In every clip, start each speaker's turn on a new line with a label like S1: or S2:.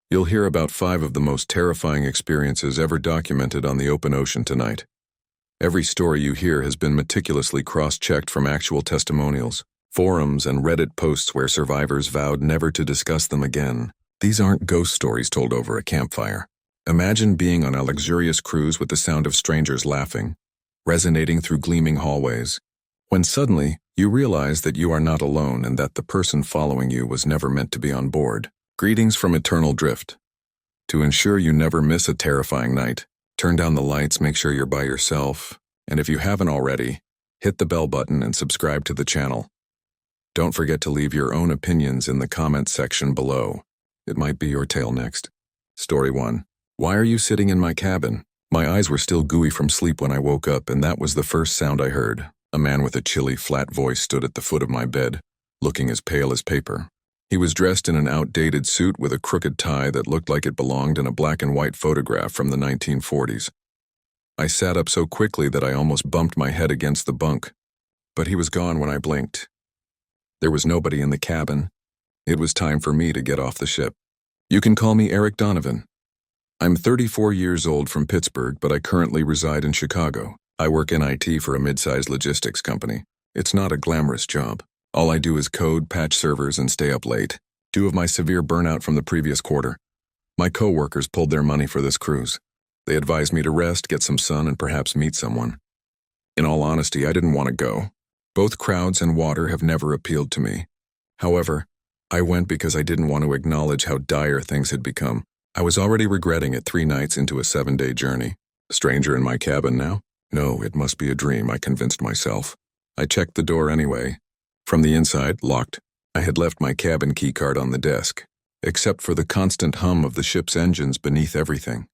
S1: You'll hear about 5 of the most terrifying experiences ever documented on the open ocean tonight. Every story you hear has been meticulously cross-checked from actual testimonials, forums, and Reddit posts where survivors vowed never to discuss them again. These aren't ghost stories told over a campfire. Imagine being on a luxurious cruise with the sound of strangers laughing, resonating through gleaming hallways, when suddenly you realize that you are not alone and that the person following you was never meant to be on board. Greetings from Eternal Drift. To ensure you never miss a terrifying night, turn down the lights, make sure you're by yourself, and if you haven't already, hit the bell button and subscribe to the channel. Don't forget to leave your own opinions in the comments section below. It might be your tale next. Story 1. Why are you sitting in my cabin? My eyes were still gooey from sleep when I woke up, and that was the first sound I heard. A man with a chilly, flat voice stood at the foot of my bed, looking as pale as paper. He was dressed in an outdated suit with a crooked tie that looked like it belonged in a black and white photograph from the 1940s. I sat up so quickly that I almost bumped my head against the bunk, but he was gone when I blinked. There was nobody in the cabin. It was time for me to get off the ship. You can call me Eric Donovan. I'm 34 years old from Pittsburgh, but I currently reside in Chicago. I work in IT for a mid-sized logistics company. It's not a glamorous job. All I do is code, patch servers, and stay up late, due of my severe burnout from the previous quarter. My co-workers pulled their money for this cruise. They advised me to rest, get some sun, and perhaps meet someone. In all honesty, I didn't want to go. Both crowds and water have never appealed to me. However, I went because I didn't want to acknowledge how dire things had become. I was already regretting it 3 nights into a 7-day journey. A stranger in my cabin now? No, it must be a dream, I convinced myself. I checked the door anyway. From the inside, locked. I had left my cabin keycard on the desk, except for the constant hum of the ship's engines beneath everything.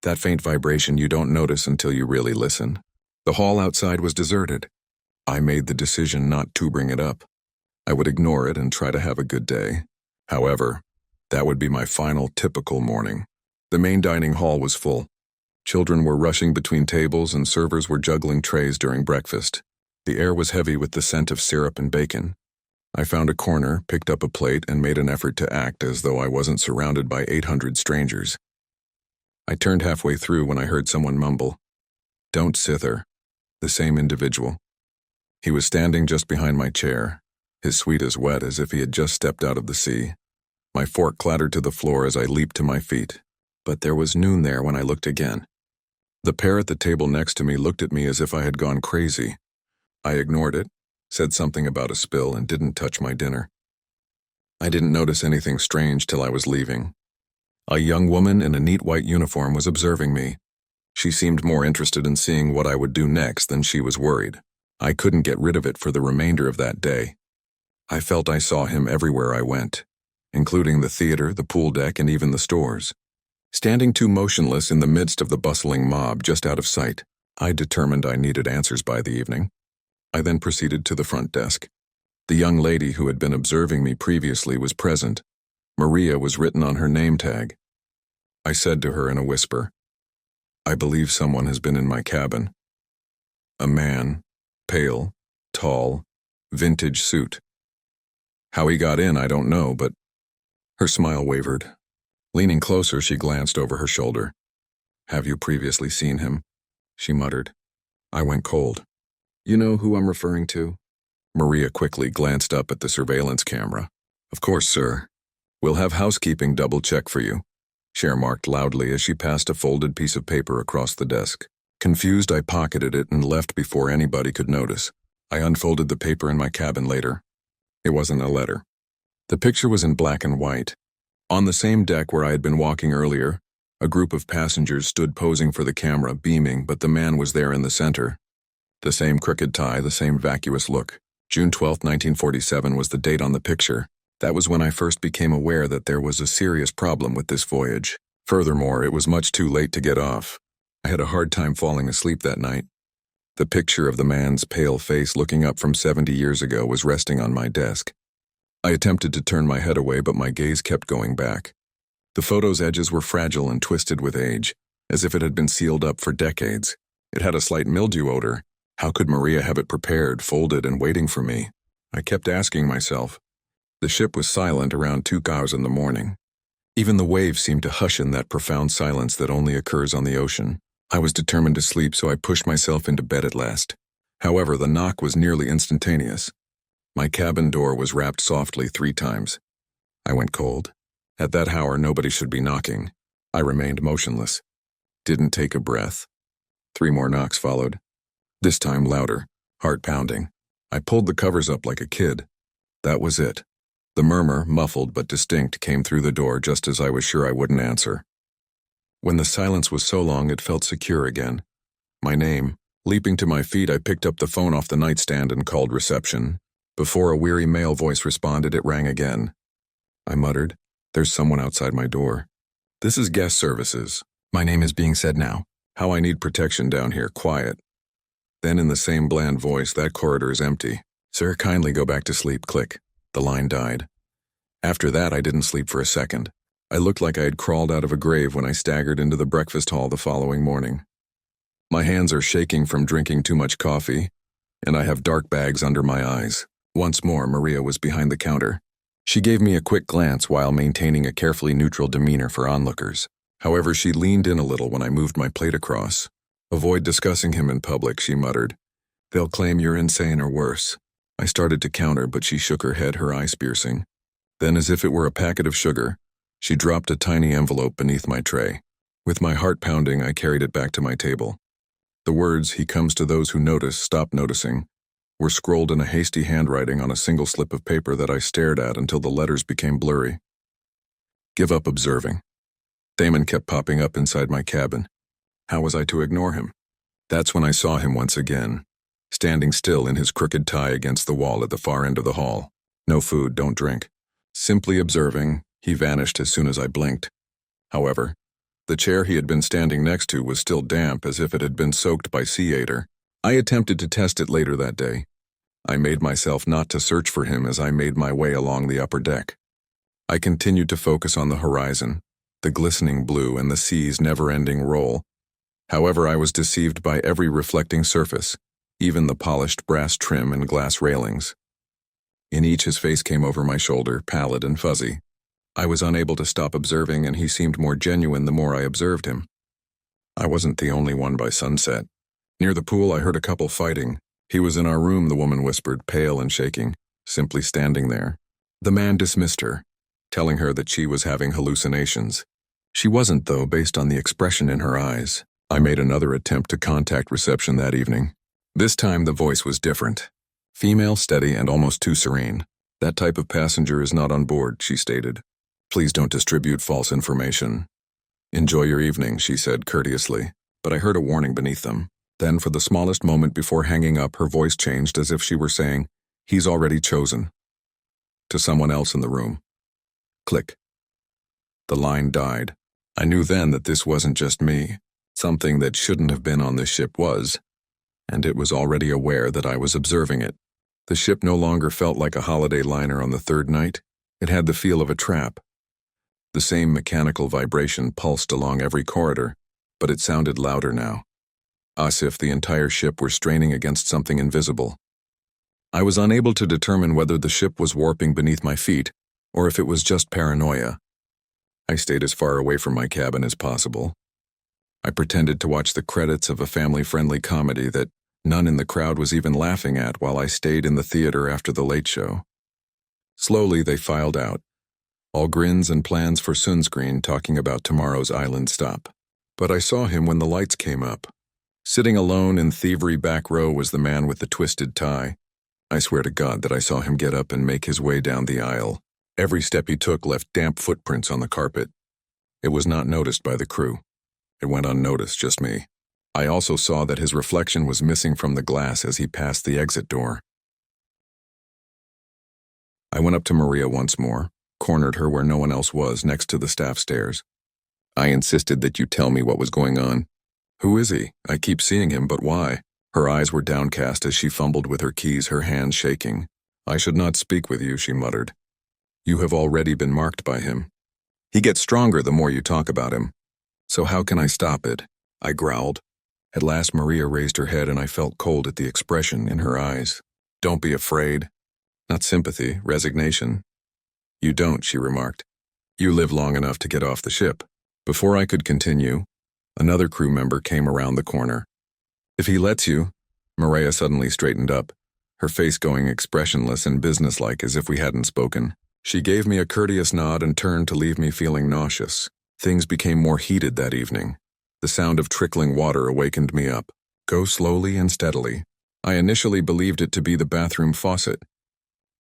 S1: That faint vibration you don't notice until you really listen. The hall outside was deserted. I made the decision not to bring it up. I would ignore it and try to have a good day. However, that would be my final typical morning. The main dining hall was full. Children were rushing between tables and servers were juggling trays during breakfast. The air was heavy with the scent of syrup and bacon. I found a corner, picked up a plate, and made an effort to act as though I wasn't surrounded by 800 strangers. I turned halfway through when I heard someone mumble, "Don't sither," the same individual. He was standing just behind my chair, his suite as wet as if he had just stepped out of the sea. My fork clattered to the floor as I leaped to my feet, but there was noon there when I looked again. The pair at the table next to me looked at me as if I had gone crazy. I ignored it, said something about a spill, and didn't touch my dinner. I didn't notice anything strange till I was leaving. A young woman in a neat white uniform was observing me. She seemed more interested in seeing what I would do next than she was worried. I couldn't get rid of it for the remainder of that day. I felt I saw him everywhere I went, including the theater, the pool deck, and even the stores. Standing too motionless in the midst of the bustling mob just out of sight, I determined I needed answers by the evening. I then proceeded to the front desk. The young lady who had been observing me previously was present. Maria was written on her name tag. I said to her in a whisper, "I believe someone has been in my cabin." A man, pale, tall, vintage suit. How he got in, I don't know, but her smile wavered. Leaning closer, she glanced over her shoulder. "Have you previously seen him?" she muttered. I went cold. "You know who I'm referring to?" Maria quickly glanced up at the surveillance camera. "Of course, sir. We'll have housekeeping double-check for you," she remarked loudly as she passed a folded piece of paper across the desk. Confused, I pocketed it and left before anybody could notice. I unfolded the paper in my cabin later. It wasn't a letter. The picture was in black and white. On the same deck where I had been walking earlier, a group of passengers stood posing for the camera, beaming, but the man was there in the center. The same crooked tie, the same vacuous look. June 12, 1947 was the date on the picture. That was when I first became aware that there was a serious problem with this voyage. Furthermore, it was much too late to get off. I had a hard time falling asleep that night. The picture of the man's pale face looking up from 70 years ago was resting on my desk. I attempted to turn my head away, but my gaze kept going back. The photo's edges were fragile and twisted with age, as if it had been sealed up for decades. It had a slight mildew odor. How could Maria have it prepared, folded, and waiting for me? I kept asking myself. The ship was silent around 2 hours in the morning. Even the waves seemed to hush in that profound silence that only occurs on the ocean. I was determined to sleep, so I pushed myself into bed at last. However, the knock was nearly instantaneous. My cabin door was rapped softly 3 times. I went cold. At that hour, nobody should be knocking. I remained motionless. Didn't take a breath. 3 more knocks followed. This time louder, heart pounding. I pulled the covers up like a kid. That was it. The murmur, muffled but distinct, came through the door just as I was sure I wouldn't answer. When the silence was so long, it felt secure again. My name. Leaping to my feet, I picked up the phone off the nightstand and called reception. Before a weary male voice responded, it rang again. I muttered, "There's someone outside my door." "This is guest services. My name is being said now. How I need protection down here, quiet." Then in the same bland voice, "That corridor is empty. Sir, kindly go back to sleep." Click. The line died. After that, I didn't sleep for a second. I looked like I had crawled out of a grave when I staggered into the breakfast hall the following morning. My hands are shaking from drinking too much coffee, and I have dark bags under my eyes. Once more, Maria was behind the counter. She gave me a quick glance while maintaining a carefully neutral demeanor for onlookers. However, she leaned in a little when I moved my plate across. "Avoid discussing him in public," she muttered. "They'll claim you're insane or worse." I started to counter, but she shook her head, her eyes piercing. Then, as if it were a packet of sugar, she dropped a tiny envelope beneath my tray. With my heart pounding, I carried it back to my table. The words, "He comes to those who notice, stop noticing," were scrolled in a hasty handwriting on a single slip of paper that I stared at until the letters became blurry. "Give up observing." Damon kept popping up inside my cabin. How was I to ignore him? That's when I saw him once again, standing still in his crooked tie against the wall at the far end of the hall. No food, don't drink. Simply observing, he vanished as soon as I blinked. However, the chair he had been standing next to was still damp, as if it had been soaked by sea ater. I attempted to test it later that day. I made myself not to search for him as I made my way along the upper deck. I continued to focus on the horizon, the glistening blue and the sea's never-ending roll. However, I was deceived by every reflecting surface, even the polished brass trim and glass railings. In each, his face came over my shoulder, pallid and fuzzy. I was unable to stop observing, and he seemed more genuine the more I observed him. I wasn't the only one by sunset. Near the pool, I heard a couple fighting. "He was in our room," the woman whispered, pale and shaking, simply standing there. The man dismissed her, telling her that she was having hallucinations. She wasn't, though, based on the expression in her eyes. I made another attempt to contact reception that evening. This time the voice was different. Female, steady, and almost too serene. "That type of passenger is not on board," she stated. "Please don't distribute false information." "Enjoy your evening," she said courteously, but I heard a warning beneath them. Then, for the smallest moment before hanging up, her voice changed as if she were saying, "He's already chosen." To someone else in the room. Click. The line died. I knew then that this wasn't just me. Something that shouldn't have been on this ship was, and it was already aware that I was observing it. The ship no longer felt like a holiday liner on the 3rd night. It had the feel of a trap. The same mechanical vibration pulsed along every corridor, but it sounded louder now, as if the entire ship were straining against something invisible. I was unable to determine whether the ship was warping beneath my feet, or if it was just paranoia. I stayed as far away from my cabin as possible. I pretended to watch the credits of a family-friendly comedy that none in the crowd was even laughing at while I stayed in the theater after the late show. Slowly they filed out, all grins and plans for sunscreen, talking about tomorrow's island stop. But I saw him when the lights came up. Sitting alone in thievery back row was the man with the twisted tie. I swear to God that I saw him get up and make his way down the aisle. Every step he took left damp footprints on the carpet. It was not noticed by the crew. It went unnoticed, just me. I also saw that his reflection was missing from the glass as he passed the exit door. I went up to Maria once more, cornered her where no one else was, next to the staff stairs. "I insisted that you tell me what was going on." "Who is he? I keep seeing him, but why?" Her eyes were downcast as she fumbled with her keys, her hands shaking. "I should not speak with you," she muttered. "You have already been marked by him. He gets stronger the more you talk about him. So how can I stop it?" I growled. At last Maria raised her head and I felt cold at the expression in her eyes. "Don't be afraid." Not sympathy, resignation. "You don't," she remarked. You live long enough to get off the ship. Before I could continue, another crew member came around the corner. If he lets you, Maria suddenly straightened up, her face going expressionless and businesslike as if we hadn't spoken. She gave me a courteous nod and turned to leave me feeling nauseous. Things became more heated that evening. The sound of trickling water awakened me up. Go slowly and steadily. I initially believed it to be the bathroom faucet.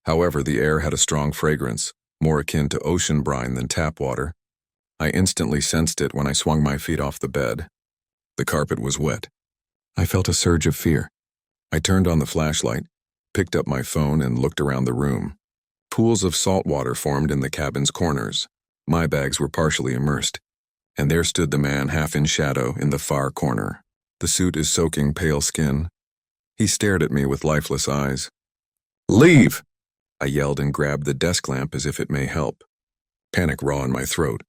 S1: However, the air had a strong fragrance, more akin to ocean brine than tap water. I instantly sensed it when I swung my feet off the bed. The carpet was wet. I felt a surge of fear. I turned on the flashlight, picked up my phone, and looked around the room. Pools of salt water formed in the cabin's corners. My bags were partially immersed, and there stood the man half in shadow in the far corner. The suit is soaking pale skin. He stared at me with lifeless eyes. "Leave!" I yelled and grabbed the desk lamp as if it may help. Panic raw in my throat.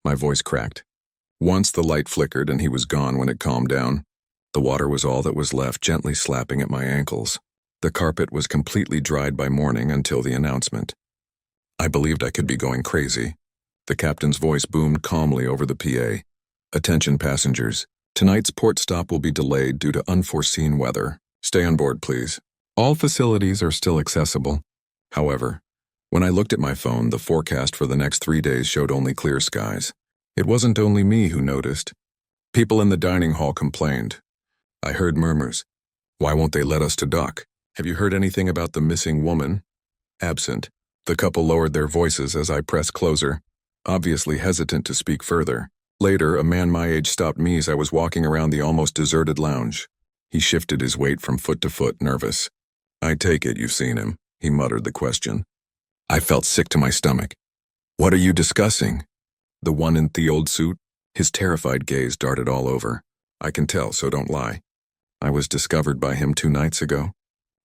S1: My voice cracked. Once the light flickered and he was gone when it calmed down. The water was all that was left, gently slapping at my ankles. The carpet was completely dried by morning until the announcement. I believed I could be going crazy. The captain's voice boomed calmly over the PA. "Attention passengers. Tonight's port stop will be delayed due to unforeseen weather. Stay on board, please. All facilities are still accessible. However, when I looked at my phone, the forecast for the next 3 days showed only clear skies. It wasn't only me who noticed. People in the dining hall complained. I heard murmurs. Why won't they let us to dock? Have you heard anything about the missing woman? Absent. The couple lowered their voices as I pressed closer, obviously hesitant to speak further. Later, a man my age stopped me as I was walking around the almost deserted lounge. He shifted his weight from foot to foot, nervous. "I take it you've seen him," he muttered the question. I felt sick to my stomach. "What are you discussing?" "The one in the old suit?" His terrified gaze darted all over. "I can tell, so don't lie. I was discovered by him 2 nights ago.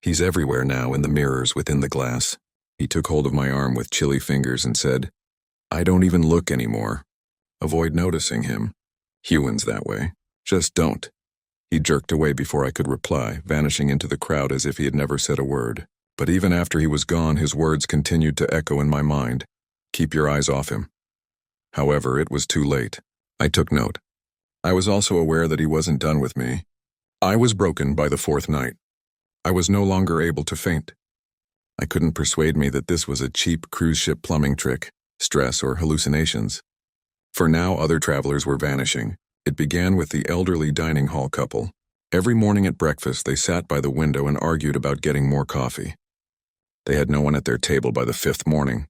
S1: He's everywhere now in the mirrors within the glass." He took hold of my arm with chilly fingers and said, "I don't even look anymore. Avoid noticing him. Humans that way. Just don't." He jerked away before I could reply, vanishing into the crowd as if he had never said a word. But even after he was gone, his words continued to echo in my mind. "Keep your eyes off him." However, it was too late. I took note. I was also aware that he wasn't done with me. I was broken by the 4th night. I was no longer able to faint. I couldn't persuade me that this was a cheap cruise ship plumbing trick, stress, or hallucinations. For now, other travelers were vanishing. It began with the elderly dining hall couple. Every morning at breakfast, they sat by the window and argued about getting more coffee. They had no one at their table by the 5th morning.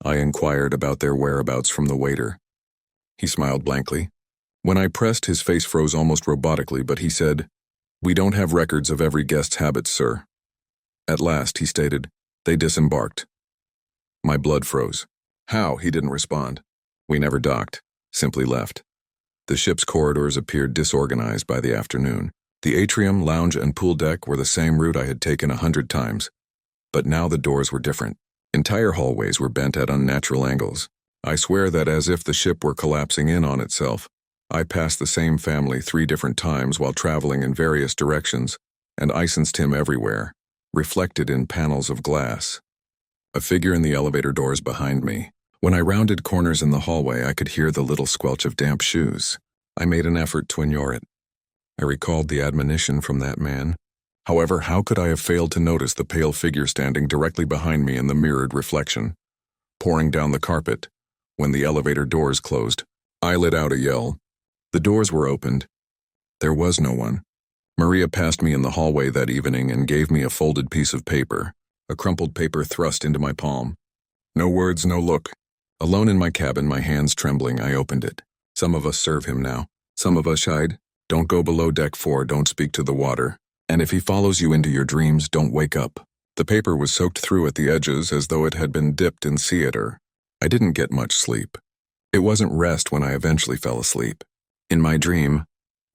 S1: I inquired about their whereabouts from the waiter. He smiled blankly. When I pressed, his face froze almost robotically, but he said, "We don't have records of every guest's habits, sir." At last, he stated, "They disembarked." My blood froze. How? He didn't respond. We never docked, simply left. The ship's corridors appeared disorganized by the afternoon. The atrium, lounge, and pool deck were the same route I had taken 100 times. But now the doors were different. Entire hallways were bent at unnatural angles. I swear that as if the ship were collapsing in on itself. I passed the same family 3 different times while traveling in various directions, and I sensed him everywhere, reflected in panels of glass. A figure in the elevator doors behind me. When I rounded corners in the hallway, I could hear the little squelch of damp shoes. I made an effort to ignore it. I recalled the admonition from that man. However, how could I have failed to notice the pale figure standing directly behind me in the mirrored reflection? Pouring down the carpet. When the elevator doors closed, I let out a yell. The doors were opened. There was no one. Maria passed me in the hallway that evening and gave me a folded piece of paper, a crumpled paper thrust into my palm. No words, no look. Alone in my cabin, my hands trembling, I opened it. "Some of us serve him now. Some of us hide. Don't go below deck 4, don't speak to the water. And if he follows you into your dreams, don't wake up." The paper was soaked through at the edges as though it had been dipped in theater. I didn't get much sleep. It wasn't rest when I eventually fell asleep. In my dream,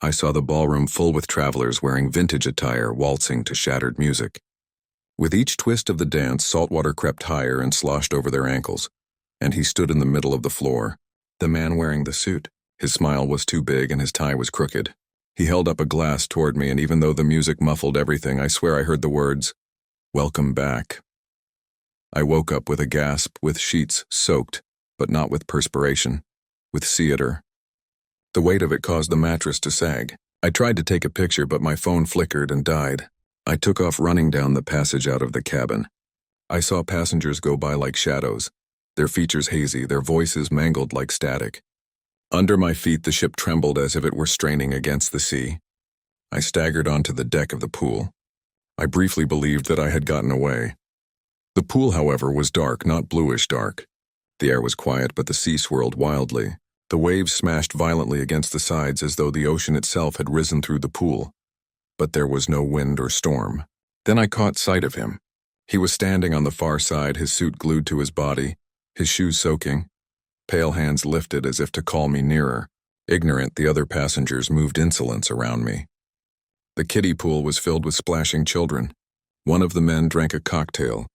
S1: I saw the ballroom full with travelers wearing vintage attire waltzing to shattered music. With each twist of the dance, saltwater crept higher and sloshed over their ankles, and he stood in the middle of the floor, the man wearing the suit. His smile was too big and his tie was crooked. He held up a glass toward me, and even though the music muffled everything, I swear I heard the words, "Welcome back." I woke up with a gasp, with sheets soaked, but not with perspiration, with theater. The weight of it caused the mattress to sag. I tried to take a picture, but my phone flickered and died. I took off running down the passage out of the cabin. I saw passengers go by like shadows, their features hazy, their voices mangled like static. Under my feet, the ship trembled as if it were straining against the sea. I staggered onto the deck of the pool. I briefly believed that I had gotten away. The pool, however, was dark, not bluish dark. The air was quiet, but the sea swirled wildly. The waves smashed violently against the sides as though the ocean itself had risen through the pool. But there was no wind or storm. Then I caught sight of him. He was standing on the far side, his suit glued to his body, his shoes soaking, pale hands lifted as if to call me nearer. Ignorant, the other passengers moved insolence around me. The kiddie pool was filled with splashing children. One of the men drank a cocktail.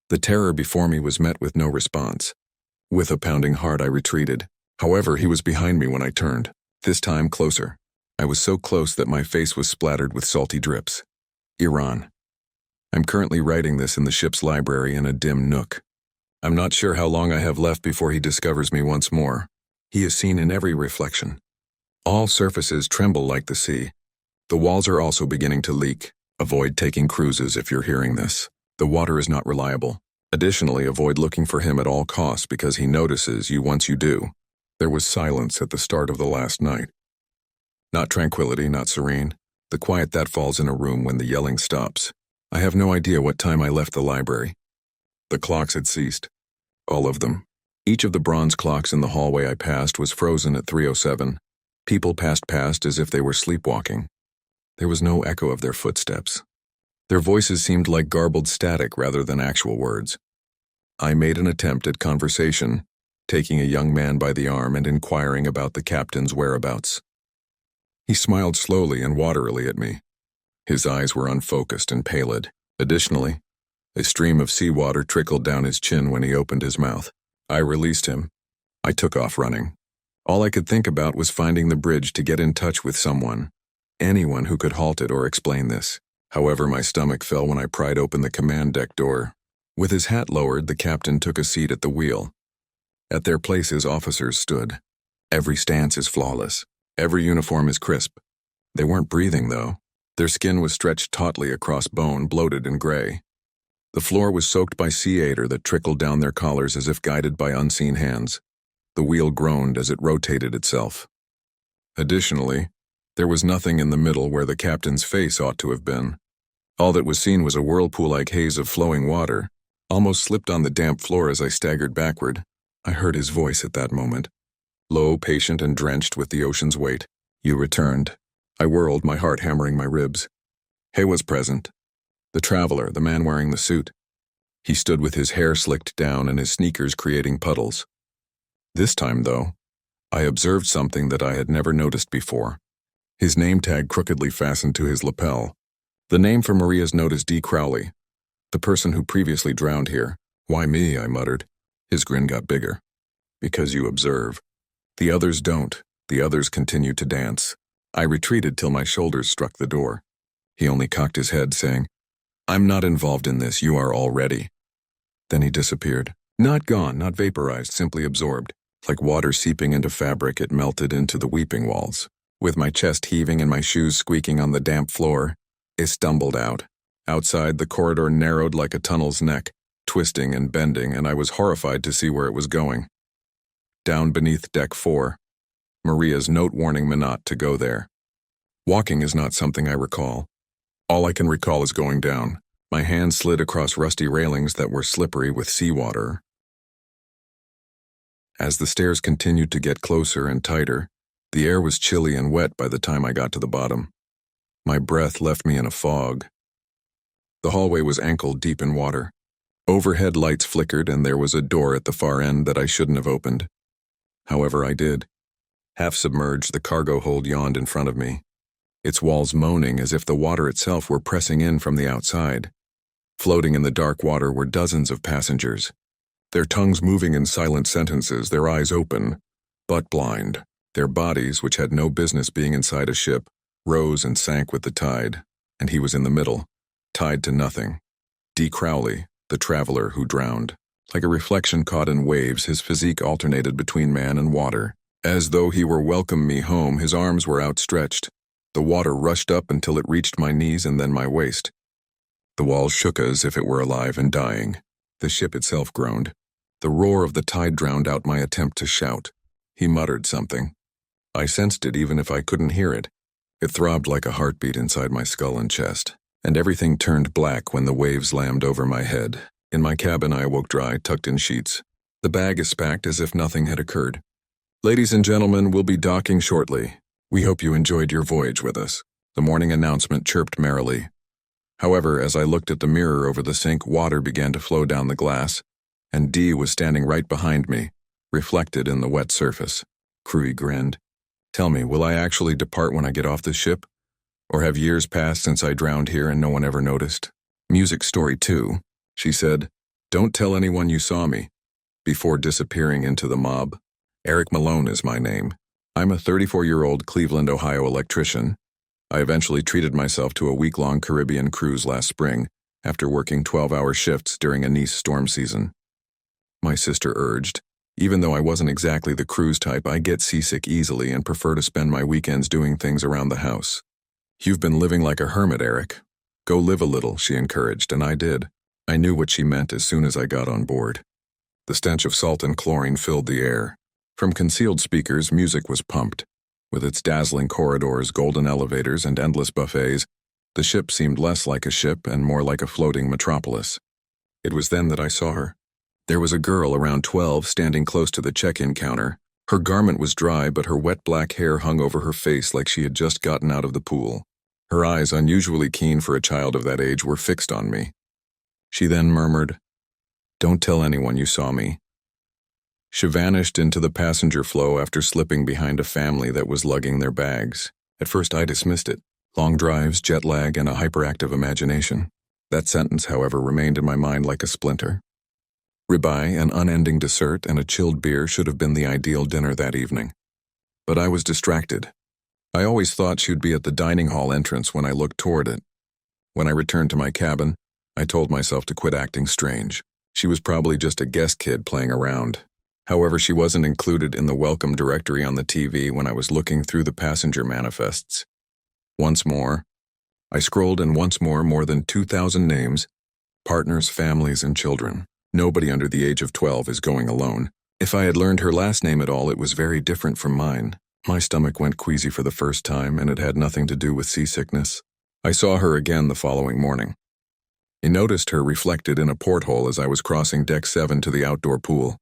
S1: The terror before me was met with no response. With a pounding heart, I retreated. However, he was behind me when I turned, this time closer. I was so close that my face was splattered with salty drips. Iran. I'm currently writing this in the ship's library in a dim nook. I'm not sure how long I have left before he discovers me once more. He is seen in every reflection. All surfaces tremble like the sea. The walls are also beginning to leak. Avoid taking cruises if you're hearing this. The water is not reliable. Additionally, avoid looking for him at all costs because he notices you once you do. There was silence at the start of the last night. Not tranquility, not serene. The quiet that falls in a room when the yelling stops. I have no idea what time I left the library. The clocks had ceased. All of them. Each of the bronze clocks in the hallway I passed was frozen at 3:07. People passed past as if they were sleepwalking. There was no echo of their footsteps. Their voices seemed like garbled static rather than actual words. I made an attempt at conversation, taking a young man by the arm and inquiring about the captain's whereabouts. He smiled slowly and waterily at me. His eyes were unfocused and pallid. Additionally, a stream of seawater trickled down his chin when he opened his mouth. I released him. I took off running. All I could think about was finding the bridge to get in touch with someone. Anyone who could halt it or explain this. However, my stomach fell when I pried open the command deck door. With his hat lowered, the captain took a seat at the wheel. At their places, officers stood. Every stance is flawless. Every uniform is crisp. They weren't breathing, though. Their skin was stretched tautly across bone, bloated and gray. The floor was soaked by sea air that trickled down their collars as if guided by unseen hands. The wheel groaned as it rotated itself. Additionally, there was nothing in the middle where the captain's face ought to have been. All that was seen was a whirlpool-like haze of flowing water. Almost slipped on the damp floor as I staggered backward. I heard his voice at that moment. Low, patient, and drenched with the ocean's weight. "You returned." I whirled, my heart hammering my ribs. Hay was present. The traveler, the man wearing the suit. He stood with his hair slicked down and his sneakers creating puddles. This time, though, I observed something that I had never noticed before. His name tag crookedly fastened to his lapel. The name for Maria's note is D. Crowley, the person who previously drowned here. "Why me?" I muttered. His grin got bigger. "Because you observe. The others don't. The others continue to dance." I retreated till my shoulders struck the door. He only cocked his head, saying, "I'm not involved in this, you are already." Then he disappeared. Not gone, not vaporized, simply absorbed. Like water seeping into fabric, it melted into the weeping walls. With my chest heaving and my shoes squeaking on the damp floor, I stumbled out. Outside, the corridor narrowed like a tunnel's neck, twisting and bending, and I was horrified to see where it was going. Down beneath deck 4. Maria's note warning me not to go there. Walking is not something I recall. All I can recall is going down. My hands slid across rusty railings that were slippery with seawater. As the stairs continued to get closer and tighter, the air was chilly and wet by the time I got to the bottom. My breath left me in a fog. The hallway was ankle-deep in water. Overhead lights flickered and there was a door at the far end that I shouldn't have opened. However, I did. Half submerged, the cargo hold yawned in front of me, its walls moaning as if the water itself were pressing in from the outside. Floating in the dark water were dozens of passengers, their tongues moving in silent sentences, their eyes open, but blind. Their bodies, which had no business being inside a ship, rose and sank with the tide, and he was in the middle, tied to nothing. D. Crowley, the traveler who drowned. Like a reflection caught in waves, his physique alternated between man and water. As though he were welcoming me home, his arms were outstretched. The water rushed up until it reached my knees and then my waist. The walls shook as if it were alive and dying. The ship itself groaned. The roar of the tide drowned out my attempt to shout. He muttered something. I sensed it even if I couldn't hear it. It throbbed like a heartbeat inside my skull and chest, and everything turned black when the waves slammed over my head. In my cabin, I awoke dry, tucked in sheets. The bag is packed as if nothing had occurred. Ladies and gentlemen, we'll be docking shortly. We hope you enjoyed your voyage with us. The morning announcement chirped merrily. However, as I looked at the mirror over the sink, water began to flow down the glass, and Dee was standing right behind me, reflected in the wet surface. Crewy grinned. Tell me, will I actually depart when I get off this ship? Or have years passed since I drowned here and no one ever noticed? Music story 2, she said. Don't tell anyone you saw me. Before disappearing into the mob. Eric Malone is my name. I'm a 34-year-old Cleveland, Ohio electrician. I eventually treated myself to a week-long Caribbean cruise last spring, after working 12-hour shifts during a Nice storm season. My sister urged, even though I wasn't exactly the cruise type, I get seasick easily and prefer to spend my weekends doing things around the house. You've been living like a hermit, Eric. Go live a little, she encouraged, and I did. I knew what she meant as soon as I got on board. The stench of salt and chlorine filled the air. From concealed speakers, music was pumped. With its dazzling corridors, golden elevators, and endless buffets, the ship seemed less like a ship and more like a floating metropolis. It was then that I saw her. There was a girl around 12 standing close to the check-in counter. Her garment was dry, but her wet black hair hung over her face like she had just gotten out of the pool. Her eyes, unusually keen for a child of that age, were fixed on me. She then murmured, "Don't tell anyone you saw me." She vanished into the passenger flow after slipping behind a family that was lugging their bags. At first I dismissed it. Long drives, jet lag, and a hyperactive imagination. That sentence, however, remained in my mind like a splinter. Ribeye, an unending dessert, and a chilled beer should have been the ideal dinner that evening. But I was distracted. I always thought she'd be at the dining hall entrance when I looked toward it. When I returned to my cabin, I told myself to quit acting strange. She was probably just a guest kid playing around. However, she wasn't included in the welcome directory on the TV when I was looking through the passenger manifests. Once more, I scrolled, and once more than 2,000 names, partners, families, and children. Nobody under the age of 12 is going alone. If I had learned her last name at all, it was very different from mine. My stomach went queasy for the first time, and it had nothing to do with seasickness. I saw her again the following morning. I noticed her reflected in a porthole as I was crossing Deck 7 to the outdoor pool.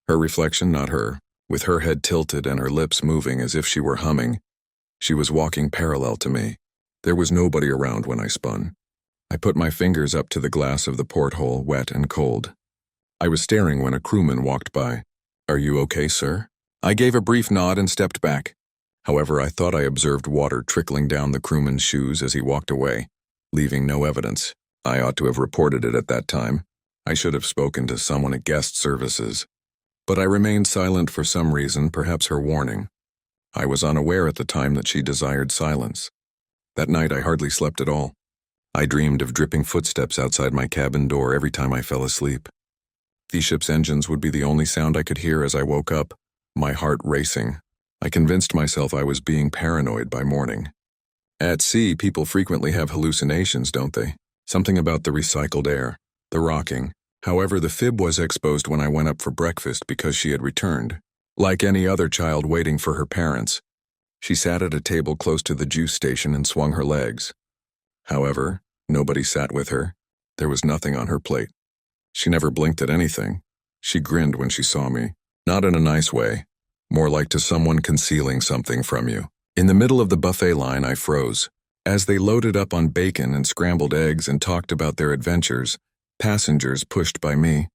S1: Her reflection, not her, with her head tilted and her lips moving as if she were humming. She was walking parallel to me. There was nobody around when I spun. I put my fingers up to the glass of the porthole, wet and cold. I was staring when a crewman walked by. "Are you okay, sir?" I gave a brief nod and stepped back. However, I thought I observed water trickling down the crewman's shoes as he walked away, leaving no evidence. I ought to have reported it at that time. I should have spoken to someone at guest services. But I remained silent for some reason, perhaps her warning. I was unaware at the time that she desired silence. That night I hardly slept at all. I dreamed of dripping footsteps outside my cabin door every time I fell asleep. The ship's engines would be the only sound I could hear as I woke up, my heart racing. I convinced myself I was being paranoid by morning. At sea, people frequently have hallucinations, don't they? Something about the recycled air, the rocking. However, the fib was exposed when I went up for breakfast because she had returned. Like any other child waiting for her parents, she sat at a table close to the juice station and swung her legs. However, nobody sat with her. There was nothing on her plate. She never blinked at anything. She grinned when she saw me. Not in a nice way. More like to someone concealing something from you. In the middle of the buffet line, I froze. As they loaded up on bacon and scrambled eggs and talked about their adventures, passengers pushed by me.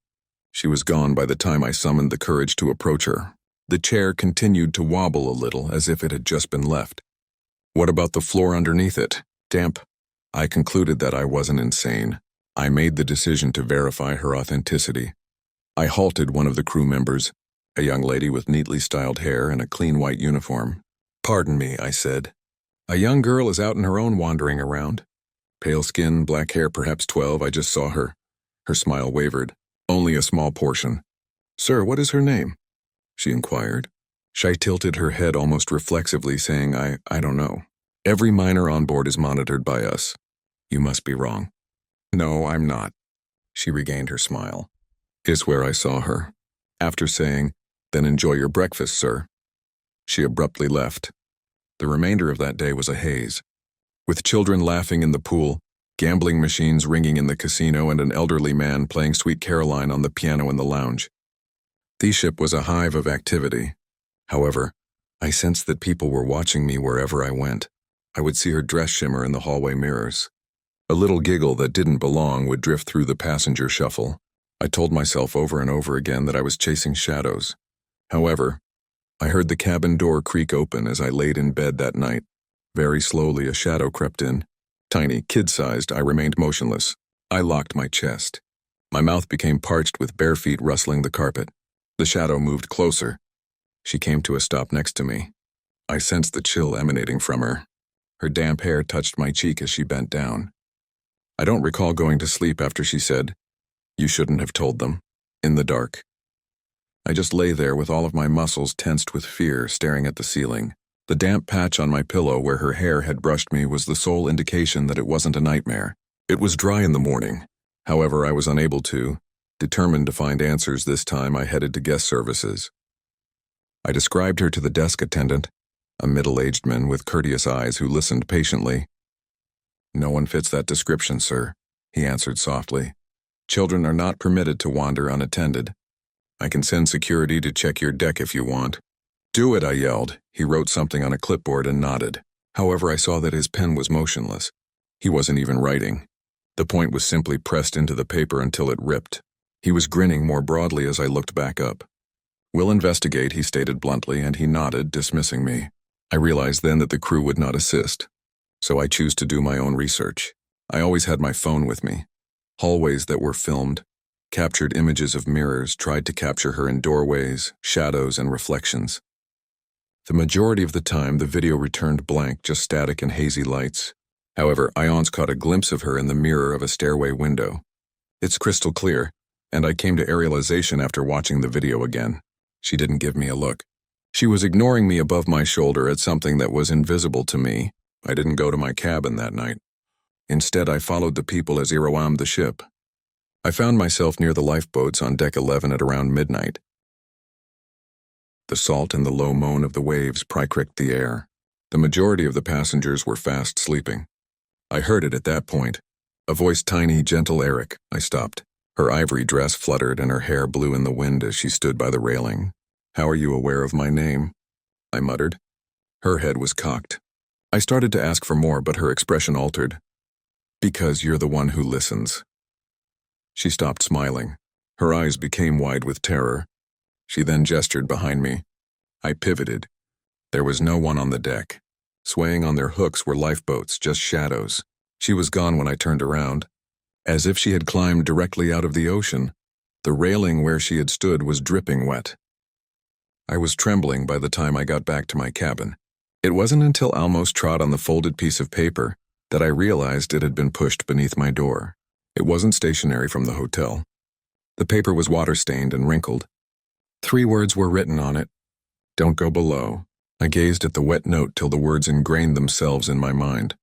S1: She was gone by the time I summoned the courage to approach her. The chair continued to wobble a little as if it had just been left. What about the floor underneath it? Damp. I concluded that I wasn't insane. I made the decision to verify her authenticity. I halted one of the crew members, a young lady with neatly styled hair and a clean white uniform. "Pardon me," I said. "A young girl is out on her own wandering around. Pale skin, black hair, perhaps 12, I just saw her." Her smile wavered. Only a small portion. Sir, what is her name? She inquired. She tilted her head almost reflexively, saying, I don't know. Every miner on board is monitored by us. You must be wrong. No, I'm not. She regained her smile. Is where I saw her. After saying, then enjoy your breakfast, sir. She abruptly left. The remainder of that day was a haze. With children laughing in the pool, gambling machines ringing in the casino, and an elderly man playing Sweet Caroline on the piano in the lounge. The ship was a hive of activity. However, I sensed that people were watching me wherever I went. I would see her dress shimmer in the hallway mirrors. A little giggle that didn't belong would drift through the passenger shuffle. I told myself over and over again that I was chasing shadows. However, I heard the cabin door creak open as I laid in bed that night. Very slowly, a shadow crept in. Tiny, kid-sized, I remained motionless. I locked my chest. My mouth became parched with bare feet rustling the carpet. The shadow moved closer. She came to a stop next to me. I sensed the chill emanating from her. Her damp hair touched my cheek as she bent down. I don't recall going to sleep after she said, "You shouldn't have told them," in the dark. I just lay there with all of my muscles tensed with fear, staring at the ceiling. The damp patch on my pillow where her hair had brushed me was the sole indication that it wasn't a nightmare. It was dry in the morning. However, I was unable to. Determined to find answers this time, I headed to guest services. I described her to the desk attendant, a middle-aged man with courteous eyes who listened patiently. "No one fits that description, sir," he answered softly. "Children are not permitted to wander unattended. I can send security to check your deck if you want." "Do it," I yelled. He wrote something on a clipboard and nodded. However, I saw that his pen was motionless. He wasn't even writing. The point was simply pressed into the paper until it ripped. He was grinning more broadly as I looked back up. "We'll investigate," he stated bluntly, and he nodded, dismissing me. I realized then that the crew would not assist, so I chose to do my own research. I always had my phone with me. Hallways that were filmed, captured images of mirrors, tried to capture her in doorways, shadows, and reflections. The majority of the time, the video returned blank, just static and hazy lights. However, I once caught a glimpse of her in the mirror of a stairway window. It's crystal clear, and I came to a realization after watching the video again. She didn't give me a look. She was ignoring me above my shoulder at something that was invisible to me. I didn't go to my cabin that night. Instead, I followed the people as they roamed the ship. I found myself near the lifeboats on deck 11 at around midnight. The salt and the low moan of the waves pricked the air. The majority of the passengers were fast sleeping. I heard it at that point. A voice, tiny, gentle Eric. I stopped. Her ivory dress fluttered and her hair blew in the wind as she stood by the railing. "How are you aware of my name?" I muttered. Her head was cocked. I started to ask for more, but her expression altered. "Because you're the one who listens." She stopped smiling. Her eyes became wide with terror. She then gestured behind me. I pivoted. There was no one on the deck. Swaying on their hooks were lifeboats, just shadows. She was gone when I turned around. As if she had climbed directly out of the ocean, the railing where she had stood was dripping wet. I was trembling by the time I got back to my cabin. It wasn't until I almost trod on the folded piece of paper that I realized it had been pushed beneath my door. It wasn't stationary from the hotel. The paper was water-stained and wrinkled. 3 words were written on it. "Don't go below." I gazed at the wet note till the words ingrained themselves in my mind.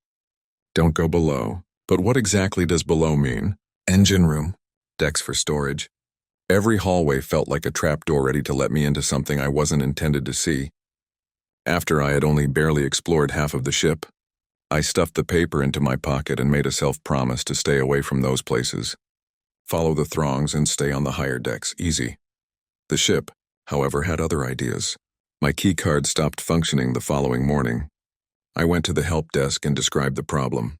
S1: Don't go below. But what exactly does below mean? Engine room. Decks for storage. Every hallway felt like a trapdoor ready to let me into something I wasn't intended to see. After I had only barely explored half of the ship, I stuffed the paper into my pocket and made a self-promise to stay away from those places. Follow the throngs and stay on the higher decks, easy. The ship, however, had other ideas. My key card stopped functioning the following morning. I went to the help desk and described the problem.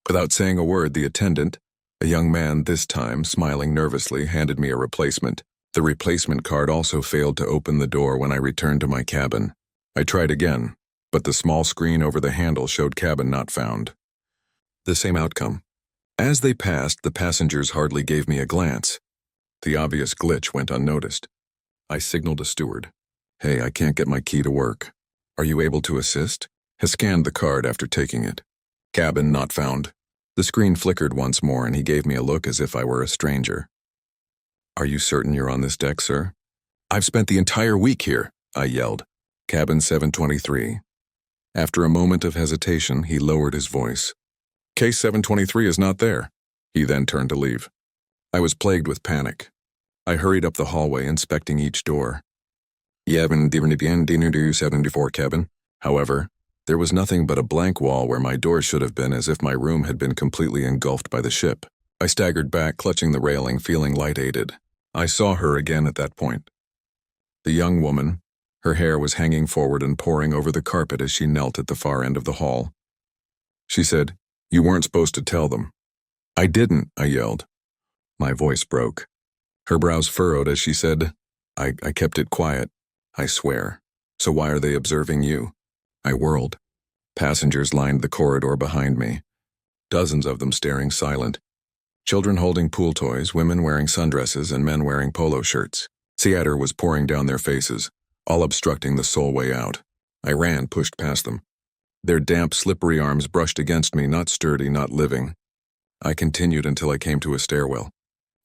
S1: Without saying a word, the attendant, a young man this time, smiling nervously, handed me a replacement. The replacement card also failed to open the door when I returned to my cabin. I tried again, but the small screen over the handle showed cabin not found. The same outcome. As they passed, the passengers hardly gave me a glance. The obvious glitch went unnoticed. I signaled a steward. "Hey, I can't get my key to work. Are you able to assist?" He scanned the card after taking it. "Cabin not found." The screen flickered once more and he gave me a look as if I were a stranger. "Are you certain you're on this deck, sir?" "I've spent the entire week here," I yelled. "Cabin 723. After a moment of hesitation, he lowered his voice. "Case 723 is not there." He then turned to leave. I was plagued with panic. I hurried up the hallway, inspecting each door. "Cabin 74 cabin." However, there was nothing but a blank wall where my door should have been, as if my room had been completely engulfed by the ship. I staggered back, clutching the railing, feeling light-aided. I saw her again at that point. The young woman, her hair was hanging forward and pouring over the carpet as she knelt at the far end of the hall. She said, "You weren't supposed to tell them." "I didn't," I yelled. My voice broke. Her brows furrowed as she said, I kept it quiet. I swear. "So why are they observing you?" I whirled. Passengers lined the corridor behind me. Dozens of them staring silent. Children holding pool toys, women wearing sundresses, and men wearing polo shirts. Theater was pouring down their faces, all obstructing the sole way out. I ran, pushed past them. Their damp, slippery arms brushed against me, not sturdy, not living. I continued until I came to a stairwell.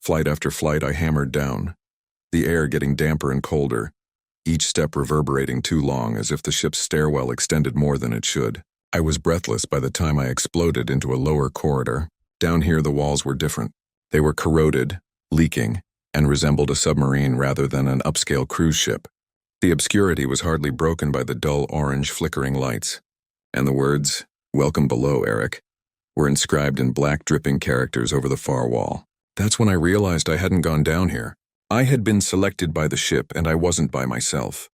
S1: Flight after flight, I hammered down, the air getting damper and colder, each step reverberating too long, as if the ship's stairwell extended more than it should. I was breathless by the time I exploded into a lower corridor. Down here, the walls were different. They were corroded, leaking, and resembled a submarine rather than an upscale cruise ship. The obscurity was hardly broken by the dull orange flickering lights, and the words, "Welcome below, Eric," were inscribed in black dripping characters over the far wall. That's when I realized I hadn't gone down here. I had been selected by the ship, and I wasn't by myself.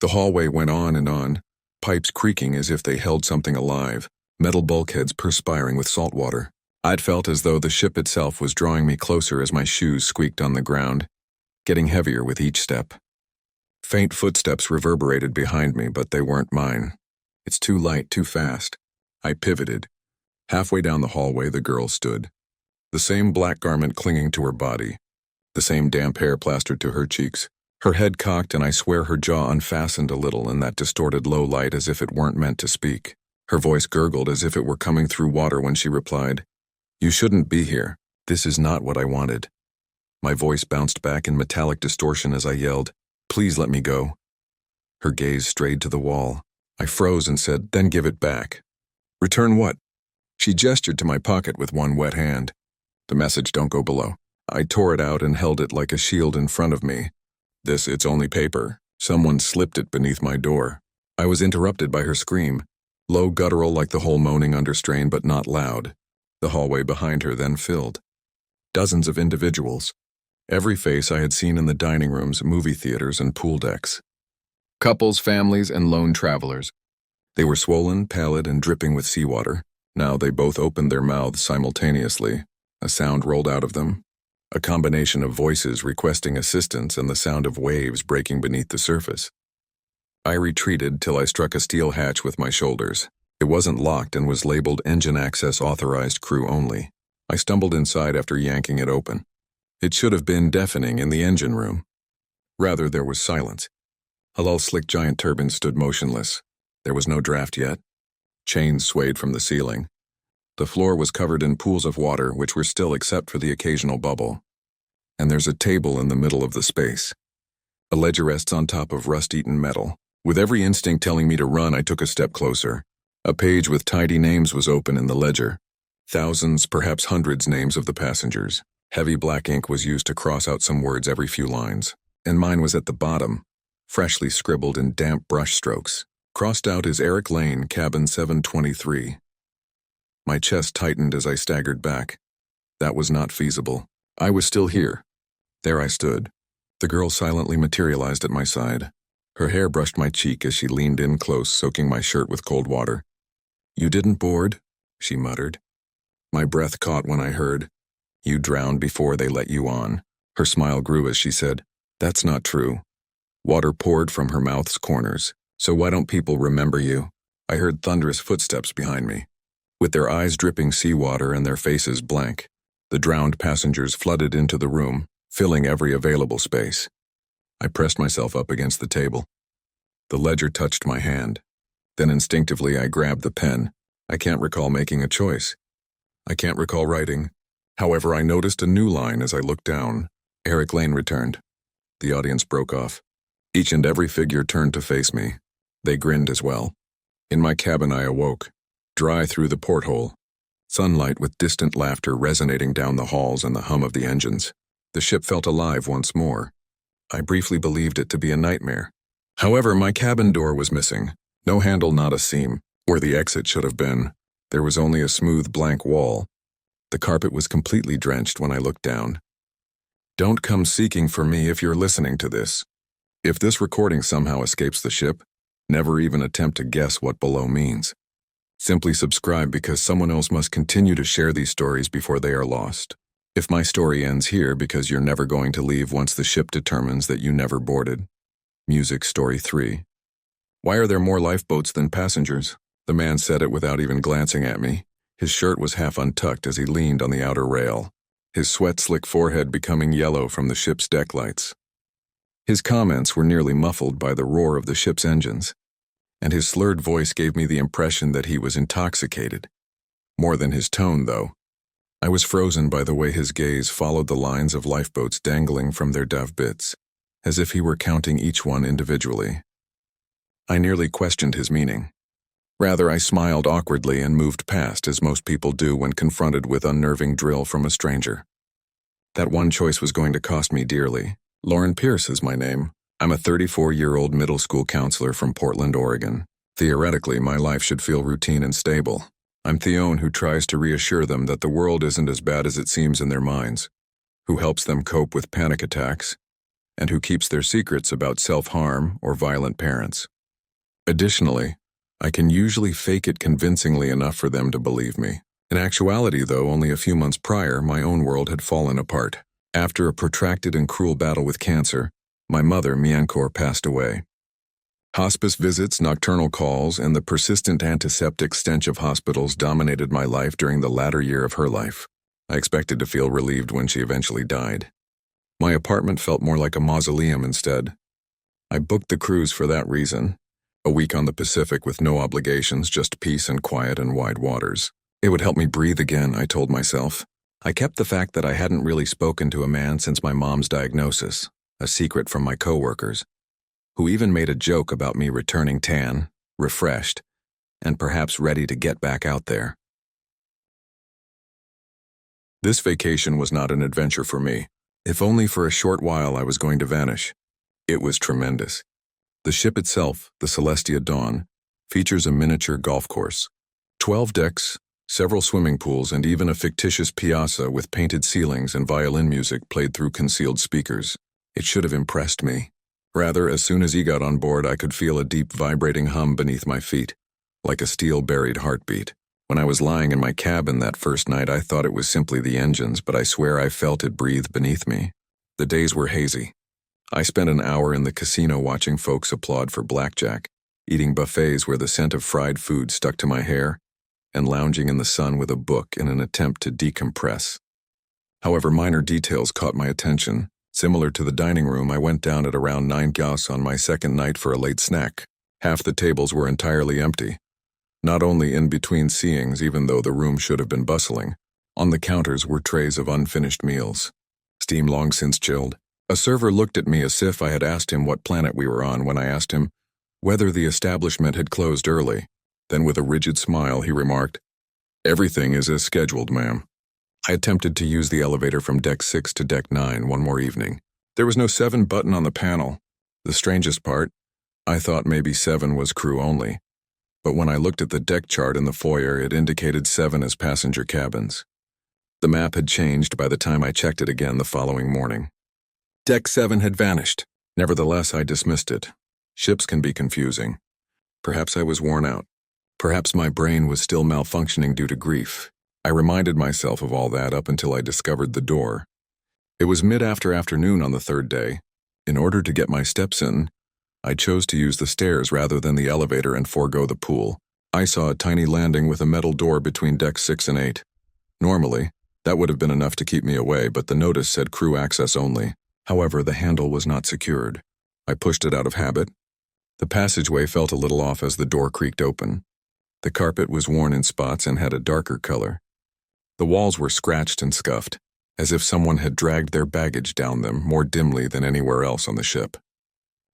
S1: The hallway went on, pipes creaking as if they held something alive, metal bulkheads perspiring with salt water. I'd felt as though the ship itself was drawing me closer as my shoes squeaked on the ground, getting heavier with each step. Faint footsteps reverberated behind me, but they weren't mine. It's too light, too fast. I pivoted. Halfway down the hallway, the girl stood. The same black garment clinging to her body. The same damp hair plastered to her cheeks. Her head cocked, and I swear her jaw unfastened a little in that distorted low light, as if it weren't meant to speak. Her voice gurgled as if it were coming through water when she replied, "You shouldn't be here. This is not what I wanted." My voice bounced back in metallic distortion as I yelled, "Please let me go." Her gaze strayed to the wall. I froze and said, "Then give it back." "Return what?" She gestured to my pocket with one wet hand. "The message, don't go below." I tore it out and held it like a shield in front of me. It's only paper. Someone slipped it beneath my door." I was interrupted by her scream, low guttural like the whole moaning under strain, but not loud. The hallway behind her then filled. Dozens of individuals. Every face I had seen in the dining rooms, movie theaters, and pool decks. Couples, families, and lone travelers. They were swollen, pallid, and dripping with seawater. Now they both opened their mouths simultaneously. A sound rolled out of them. A combination of voices requesting assistance and the sound of waves breaking beneath the surface. I retreated till I struck a steel hatch with my shoulders. It wasn't locked and was labeled "Engine Access Authorized Crew Only." I stumbled inside after yanking it open. It should have been deafening in the engine room. Rather, there was silence. Hull-slick giant turbines stood motionless. There was no draft yet. Chains swayed from the ceiling. The floor was covered in pools of water, which were still except for the occasional bubble. And there's a table in the middle of the space. A ledger rests on top of rust-eaten metal. With every instinct telling me to run, I took a step closer. A page with tidy names was open in the ledger. Thousands, perhaps hundreds, names of the passengers. Heavy black ink was used to cross out some words every few lines, and mine was at the bottom, freshly scribbled in damp brush strokes. Crossed out is Eric Lane, cabin 723. My chest tightened as I staggered back. That was not feasible. I was still here. There I stood. The girl silently materialized at my side. Her hair brushed my cheek as she leaned in close, soaking my shirt with cold water. "You didn't board?" she muttered. My breath caught when I heard, "You drowned before they let you on." Her smile grew as she said, "That's not true." Water poured from her mouth's corners. "So why don't people remember you?" I heard thunderous footsteps behind me. With their eyes dripping seawater and their faces blank, the drowned passengers flooded into the room, filling every available space. I pressed myself up against the table. The ledger touched my hand. Then instinctively I grabbed the pen. I can't recall making a choice. I can't recall writing. However, I noticed a new line as I looked down. Eric Lane returned. The audience broke off. Each and every figure turned to face me. They grinned as well. In my cabin I awoke, dry through the porthole. Sunlight with distant laughter resonating down the halls and the hum of the engines. The ship felt alive once more. I briefly believed it to be a nightmare. However, my cabin door was missing. No handle, not a seam. Where the exit should have been, there was only a smooth blank wall. The carpet was completely drenched when I looked down. Don't come seeking for me if you're listening to this. If this recording somehow escapes the ship, never even attempt to guess what below means. Simply subscribe because someone else must continue to share these stories before they are lost. If my story ends here because you're never going to leave once the ship determines that you never boarded. Music Story 3. Why are there more lifeboats than passengers? The man said it without even glancing at me. His shirt was half untucked as he leaned on the outer rail, his sweat-slick forehead becoming yellow from the ship's deck lights. His comments were nearly muffled by the roar of the ship's engines, and his slurred voice gave me the impression that he was intoxicated. More than his tone, though. I was frozen by the way his gaze followed the lines of lifeboats dangling from their dove bits, as if he were counting each one individually. I nearly questioned his meaning. Rather, I smiled awkwardly and moved past as most people do when confronted with unnerving drill from a stranger. That one choice was going to cost me dearly. Lauren Pierce is my name. I'm a 34-year-old middle school counselor from Portland, Oregon. Theoretically, my life should feel routine and stable. I'm Theone who tries to reassure them that the world isn't as bad as it seems in their minds, who helps them cope with panic attacks, and who keeps their secrets about self-harm or violent parents. Additionally, I can usually fake it convincingly enough for them to believe me. In actuality, though, only a few months prior, my own world had fallen apart. After a protracted and cruel battle with cancer, my mother, Miancor, passed away. Hospice visits, nocturnal calls, and the persistent antiseptic stench of hospitals dominated my life during the latter year of her life. I expected to feel relieved when she eventually died. My apartment felt more like a mausoleum instead. I booked the cruise for that reason. A week on the Pacific with no obligations, just peace and quiet and wide waters. It would help me breathe again, I told myself. I kept the fact that I hadn't really spoken to a man since my mom's diagnosis, a secret from my coworkers, who even made a joke about me returning tan, refreshed, and perhaps ready to get back out there. This vacation was not an adventure for me. If only for a short while I was going to vanish. It was tremendous. The ship itself, the Celestia Dawn, features a miniature golf course. 12 decks, several swimming pools, and even a fictitious piazza with painted ceilings and violin music played through concealed speakers. It should have impressed me. Rather, as soon as he got on board, I could feel a deep vibrating hum beneath my feet, like a steel-buried heartbeat. When I was lying in my cabin that first night, I thought it was simply the engines, but I swear I felt it breathe beneath me. The days were hazy. I spent an hour in the casino watching folks applaud for blackjack, eating buffets where the scent of fried food stuck to my hair, and lounging in the sun with a book in an attempt to decompress. However, minor details caught my attention. Similar to the dining room, I went down at around 9 Gauss on my second night for a late snack. Half the tables were entirely empty. Not only in between seeings, even though the room should have been bustling, on the counters were trays of unfinished meals. Steam long since chilled. A server looked at me as if I had asked him what planet we were on when I asked him whether the establishment had closed early. Then with a rigid smile, he remarked, "Everything is as scheduled, ma'am." I attempted to use the elevator from Deck 6 to Deck 9 one more evening. There was no 7 button on the panel. The strangest part, I thought maybe 7 was crew only. But when I looked at the deck chart in the foyer, it indicated 7 as passenger cabins. The map had changed by the time I checked it again the following morning. Deck 7 had vanished. Nevertheless, I dismissed it. Ships can be confusing. Perhaps I was worn out. Perhaps my brain was still malfunctioning due to grief. I reminded myself of all that up until I discovered the door. It was mid-afternoon on the third day. In order to get my steps in, I chose to use the stairs rather than the elevator and forego the pool. I saw a tiny landing with a metal door between Decks 6 and 8. Normally, that would have been enough to keep me away, but the notice said crew access only. However, the handle was not secured. I pushed it out of habit. The passageway felt a little off as the door creaked open. The carpet was worn in spots and had a darker color. The walls were scratched and scuffed, as if someone had dragged their baggage down them more dimly than anywhere else on the ship.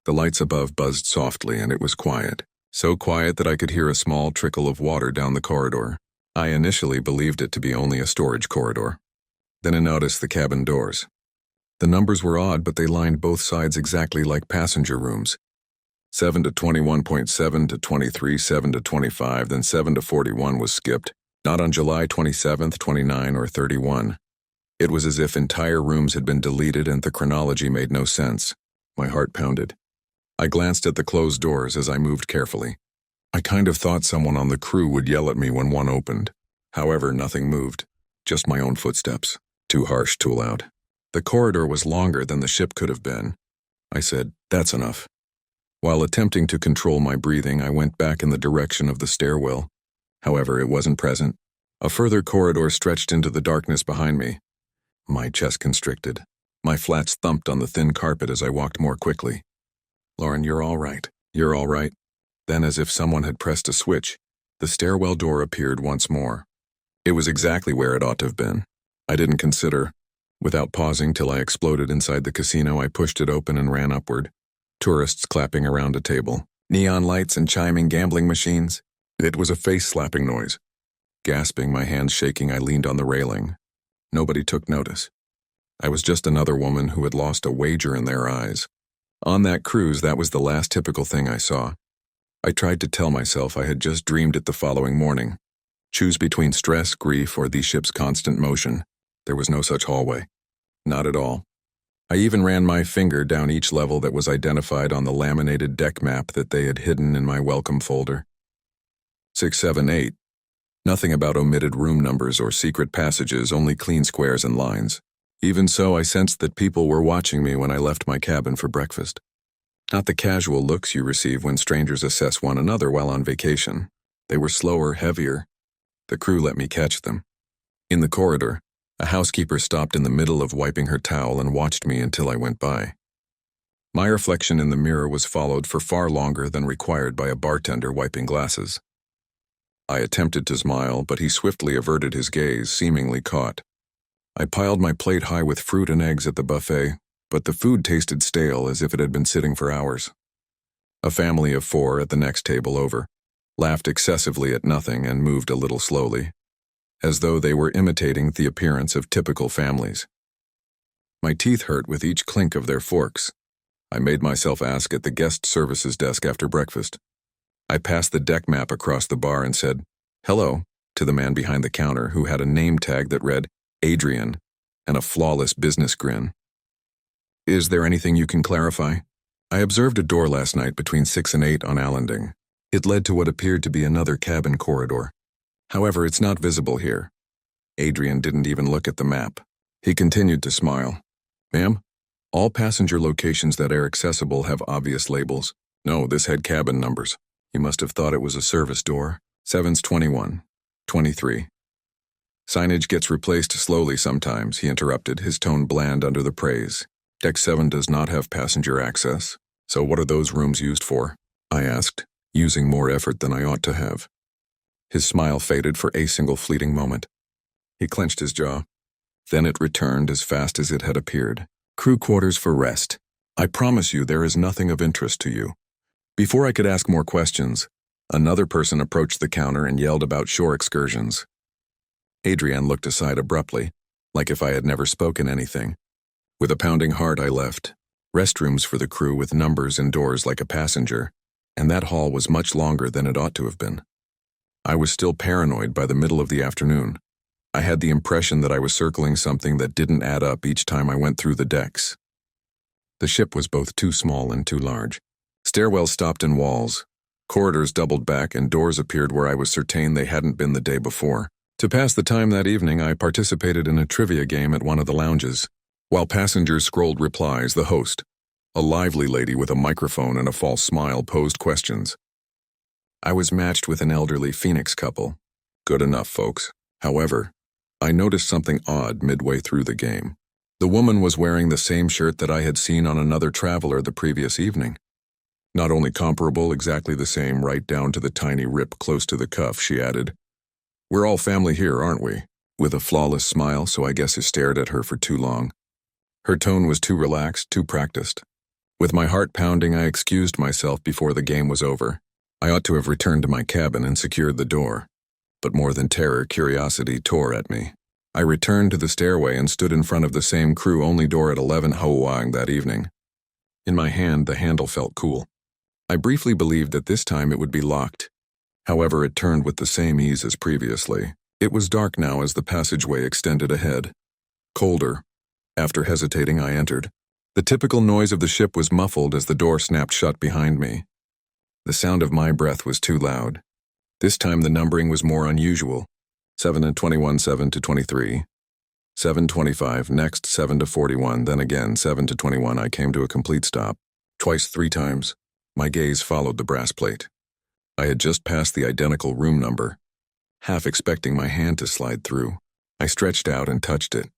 S1: The lights above buzzed softly, and it was quiet, so quiet that I could hear a small trickle of water down the corridor. I initially believed it to be only a storage corridor. Then I noticed the cabin doors. The numbers were odd, but they lined both sides exactly like passenger rooms. 7 to 21.7 to 23, 7 to 25, then 7 to 41 was skipped, not on July 27th, 29, or 31. It was as if entire rooms had been deleted and the chronology made no sense. My heart pounded. I glanced at the closed doors as I moved carefully. I kind of thought someone on the crew would yell at me when one opened. However, nothing moved. Just my own footsteps. Too harsh, too loud. The corridor was longer than the ship could have been. I said, "That's enough." While attempting to control my breathing, I went back in the direction of the stairwell. However, it wasn't present. A further corridor stretched into the darkness behind me. My chest constricted. My flats thumped on the thin carpet as I walked more quickly. "Lauren, you're all right. You're all right." Then, as if someone had pressed a switch, the stairwell door appeared once more. It was exactly where it ought to have been. I didn't consider. Without pausing till I exploded inside the casino, I pushed it open and ran upward. Tourists clapping around a table. Neon lights and chiming gambling machines. It was a face-slapping noise. Gasping, my hands shaking, I leaned on the railing. Nobody took notice. I was just another woman who had lost a wager in their eyes. On that cruise, that was the last typical thing I saw. I tried to tell myself I had just dreamed it the following morning. Choose between stress, grief, or the ship's constant motion. There was no such hallway. Not at all. I even ran my finger down each level that was identified on the laminated deck map that they had hidden in my welcome folder. 6, 7, 8. Nothing about omitted room numbers or secret passages, only clean squares and lines. Even so, I sensed that people were watching me when I left my cabin for breakfast. Not the casual looks you receive when strangers assess one another while on vacation. They were slower, heavier. The crew let me catch them. In the corridor, a housekeeper stopped in the middle of wiping her towel and watched me until I went by. My reflection in the mirror was followed for far longer than required by a bartender wiping glasses. I attempted to smile, but he swiftly averted his gaze, seemingly caught. I piled my plate high with fruit and eggs at the buffet, but the food tasted stale as if it had been sitting for hours. A family of 4 at the next table over laughed excessively at nothing and moved a little slowly, as though they were imitating the appearance of typical families. My teeth hurt with each clink of their forks. I made myself ask at the guest services desk after breakfast. I passed the deck map across the bar and said, "Hello," to the man behind the counter who had a name tag that read, Adrian, and a flawless business grin. "Is there anything you can clarify? I observed a door last night between 6 and 8 on Allending. It led to what appeared to be another cabin corridor. However, it's not visible here." Adrian didn't even look at the map. He continued to smile. "Ma'am, all passenger locations that are accessible have obvious labels. No, this had cabin numbers. You must have thought it was a service door. 7's 21, 23. Signage gets replaced slowly sometimes," he interrupted, his tone bland under the praise. "Deck 7 does not have passenger access. So what are those rooms used for?" I asked, using more effort than I ought to have. His smile faded for a single fleeting moment. He clenched his jaw. Then it returned as fast as it had appeared. "Crew quarters for rest. I promise you there is nothing of interest to you." Before I could ask more questions, another person approached the counter and yelled about shore excursions. Adrian looked aside abruptly, like if I had never spoken anything. With a pounding heart, I left. Restrooms for the crew with numbers and doors like a passenger, and that hall was much longer than it ought to have been. I was still paranoid by the middle of the afternoon. I had the impression that I was circling something that didn't add up each time I went through the decks. The ship was both too small and too large. Stairwells stopped in walls. Corridors doubled back and doors appeared where I was certain they hadn't been the day before. To pass the time that evening, I participated in a trivia game at one of the lounges. While passengers scrolled replies, the host, a lively lady with a microphone and a false smile, posed questions. I was matched with an elderly Phoenix couple. Good enough, folks. However, I noticed something odd midway through the game. The woman was wearing the same shirt that I had seen on another traveler the previous evening. Not only comparable, exactly the same, right down to the tiny rip close to the cuff, she added. "We're all family here, aren't we?" with a flawless smile, so I guess I stared at her for too long. Her tone was too relaxed, too practiced. With my heart pounding, I excused myself before the game was over. I ought to have returned to my cabin and secured the door. But more than terror, curiosity tore at me. I returned to the stairway and stood in front of the same crew-only door at 11 Haoang that evening. In my hand, the handle felt cool. I briefly believed that this time it would be locked. However, it turned with the same ease as previously. It was dark now as the passageway extended ahead. Colder. After hesitating, I entered. The typical noise of the ship was muffled as the door snapped shut behind me. The sound of my breath was too loud. This time the numbering was more unusual. 7 to 21, 7 to 23. 7:25, next 7 to 41, then again 7 to 21. I came to a complete stop. Twice, 3 times. My gaze followed the brass plate. I had just passed the identical room number. Half expecting my hand to slide through, I stretched out and touched it.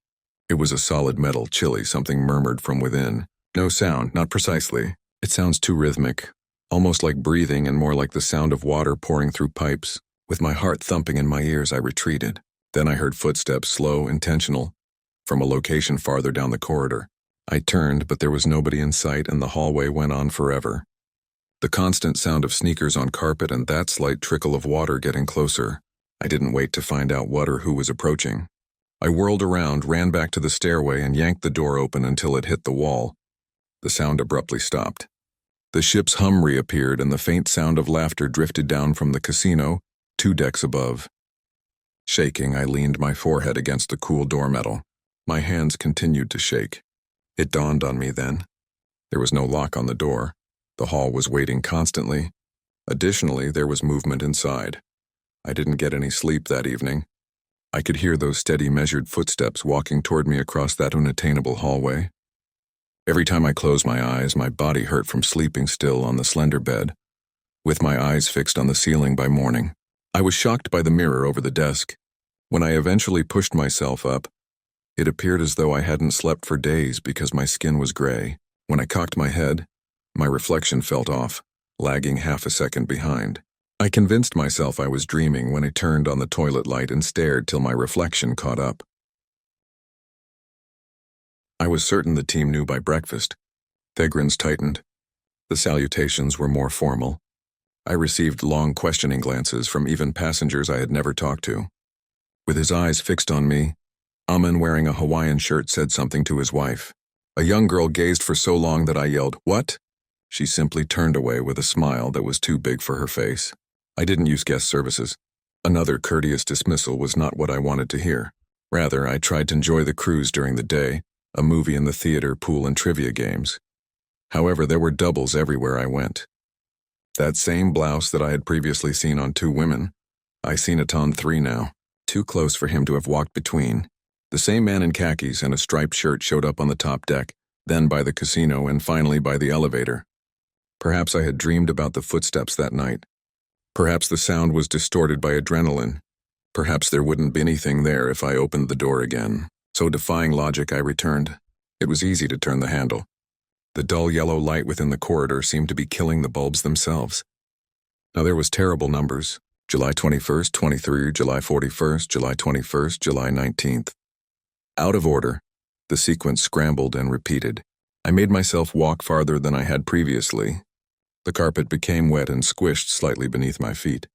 S1: It was a solid metal, chilly, something murmured from within. No sound, not precisely. It sounds too rhythmic, almost like breathing and more like the sound of water pouring through pipes. With my heart thumping in my ears, I retreated. Then I heard footsteps, slow, intentional, from a location farther down the corridor. I turned, but there was nobody in sight, and the hallway went on forever. The constant sound of sneakers on carpet and that slight trickle of water getting closer. I didn't wait to find out what or who was approaching. I whirled around, ran back to the stairway, and yanked the door open until it hit the wall. The sound abruptly stopped. The ship's hum reappeared, and the faint sound of laughter drifted down from the casino, 2 decks above. Shaking, I leaned my forehead against the cool door metal. My hands continued to shake. It dawned on me then. There was no lock on the door. The hall was waiting constantly. Additionally, there was movement inside. I didn't get any sleep that evening. I could hear those steady, measured footsteps walking toward me across that unattainable hallway. Every time I closed my eyes, my body hurt from sleeping still on the slender bed, with my eyes fixed on the ceiling by morning. I was shocked by the mirror over the desk. When I eventually pushed myself up, it appeared as though I hadn't slept for days because my skin was gray. When I cocked my head, my reflection felt off, lagging half a second behind. I convinced myself I was dreaming when I turned on the toilet light and stared till my reflection caught up. I was certain the team knew by breakfast. Their grins tightened. The salutations were more formal. I received long questioning glances from even passengers I had never talked to. With his eyes fixed on me, Amin, wearing a Hawaiian shirt, said something to his wife. A young girl gazed for so long that I yelled, "What?" She simply turned away with a smile that was too big for her face. I didn't use guest services. Another courteous dismissal was not what I wanted to hear. Rather, I tried to enjoy the cruise during the day, a movie in the theater, pool, and trivia games. However, there were doubles everywhere I went. That same blouse that I had previously seen on 2 women, I seen it on 3 now, too close for him to have walked between. The same man in khakis and a striped shirt showed up on the top deck, then by the casino, and finally by the elevator. Perhaps I had dreamed about the footsteps that night. Perhaps the sound was distorted by adrenaline. Perhaps there wouldn't be anything there if I opened the door again. So, defying logic, I returned. It was easy to turn the handle. The dull yellow light within the corridor seemed to be killing the bulbs themselves. Now there was terrible numbers. July 21st, 23, July 41st, July 21st, July 19th. Out of order, the sequence scrambled and repeated. I made myself walk farther than I had previously. The carpet became wet and squished slightly beneath my feet.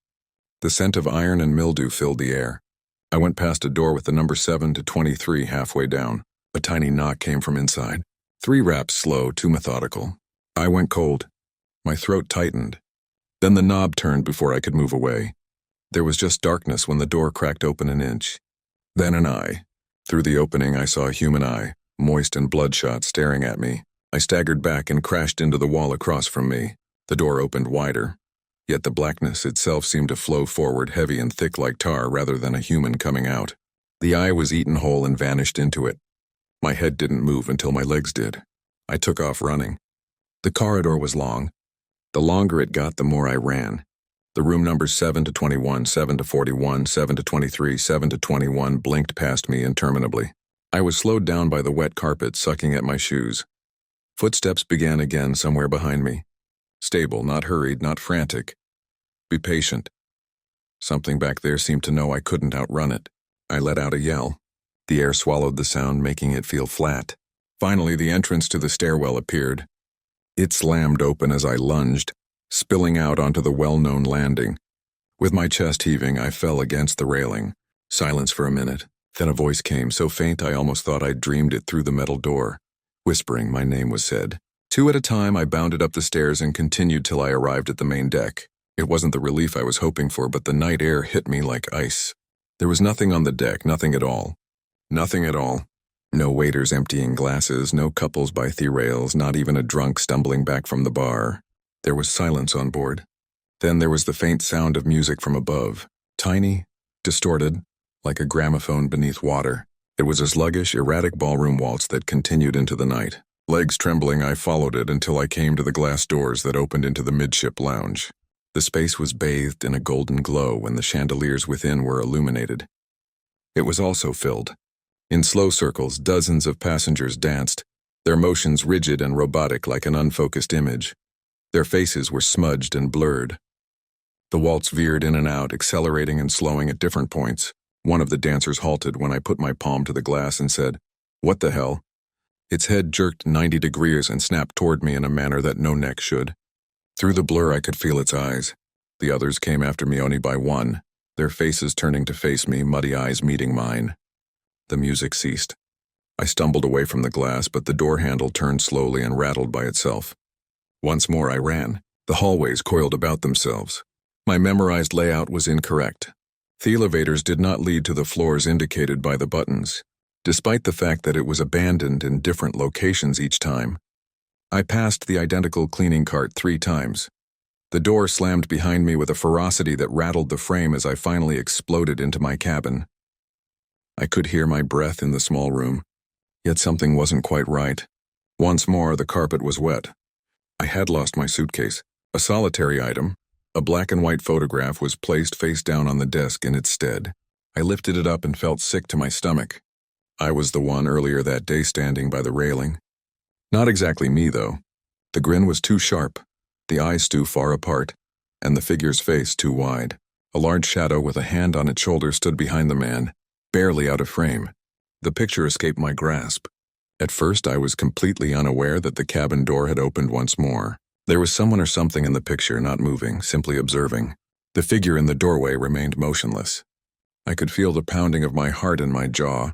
S1: The scent of iron and mildew filled the air. I went past a door with the number 7 to 23 halfway down. A tiny knock came from inside. 3 raps slow, too methodical. I went cold. My throat tightened. Then the knob turned before I could move away. There was just darkness when the door cracked open an inch. Then an eye. Through the opening, I saw a human eye, moist and bloodshot, staring at me. I staggered back and crashed into the wall across from me. The door opened wider. Yet the blackness itself seemed to flow forward, heavy and thick like tar rather than a human coming out. The eye was eaten whole and vanished into it. My head didn't move until my legs did. I took off running. The corridor was long. The longer it got, the more I ran. The room numbers 7 to 21, 7 to 41, 7 to 23, 7 to 21 blinked past me interminably. I was slowed down by the wet carpet sucking at my shoes. Footsteps began again somewhere behind me. Stable, not hurried, not frantic. Be patient. Something back there seemed to know I couldn't outrun it. I let out a yell. The air swallowed the sound, making it feel flat. Finally, the entrance to the stairwell appeared. It slammed open as I lunged, spilling out onto the well-known landing. With my chest heaving, I fell against the railing. Silence for a minute. Then a voice came, so faint I almost thought I'd dreamed it through the metal door. Whispering, my name was said. 2 at a time, I bounded up the stairs and continued till I arrived at the main deck. It wasn't the relief I was hoping for, but the night air hit me like ice. There was nothing on the deck, nothing at all. Nothing at all. No waiters emptying glasses, no couples by the rails, not even a drunk stumbling back from the bar. There was silence on board. Then there was the faint sound of music from above. Tiny, distorted, like a gramophone beneath water. It was a sluggish, erratic ballroom waltz that continued into the night. Legs trembling, I followed it until I came to the glass doors that opened into the midship lounge. The space was bathed in a golden glow when the chandeliers within were illuminated. It was also filled. In slow circles, dozens of passengers danced, their motions rigid and robotic like an unfocused image. Their faces were smudged and blurred. The waltz veered in and out, accelerating and slowing at different points. One of the dancers halted when I put my palm to the glass and said, "What the hell?" Its head jerked 90 degrees and snapped toward me in a manner that no neck should. Through the blur, I could feel its eyes. The others came after me only by one, their faces turning to face me, muddy eyes meeting mine. The music ceased. I stumbled away from the glass, but the door handle turned slowly and rattled by itself. Once more I ran. The hallways coiled about themselves. My memorized layout was incorrect. The elevators did not lead to the floors indicated by the buttons, despite the fact that it was abandoned in different locations each time. I passed the identical cleaning cart 3 times. The door slammed behind me with a ferocity that rattled the frame as I finally exploded into my cabin. I could hear my breath in the small room, yet something wasn't quite right. Once more, the carpet was wet. I had lost my suitcase, a solitary item. A black and white photograph was placed face down on the desk in its stead. I lifted it up and felt sick to my stomach. I was the one earlier that day standing by the railing. Not exactly me, though. The grin was too sharp, the eyes too far apart, and the figure's face too wide. A large shadow with a hand on its shoulder stood behind the man, barely out of frame. The picture escaped my grasp. At first, I was completely unaware that the cabin door had opened once more. There was someone or something in the picture, not moving, simply observing. The figure in the doorway remained motionless. I could feel the pounding of my heart in my jaw.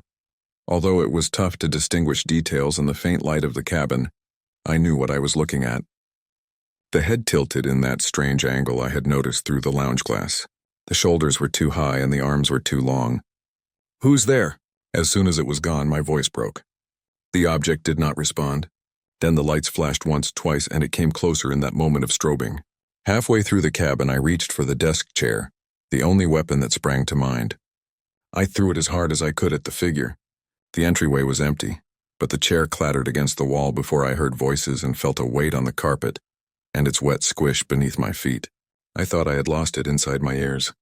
S1: Although it was tough to distinguish details in the faint light of the cabin, I knew what I was looking at. The head tilted in that strange angle I had noticed through the lounge glass. The shoulders were too high and the arms were too long. "Who's there?" As soon as it was gone, my voice broke. The object did not respond. Then the lights flashed once, twice, and it came closer in that moment of strobing. Halfway through the cabin, I reached for the desk chair, the only weapon that sprang to mind. I threw it as hard as I could at the figure. The entryway was empty, but the chair clattered against the wall before I heard voices and felt a weight on the carpet and its wet squish beneath my feet. I thought I had lost it inside my ears.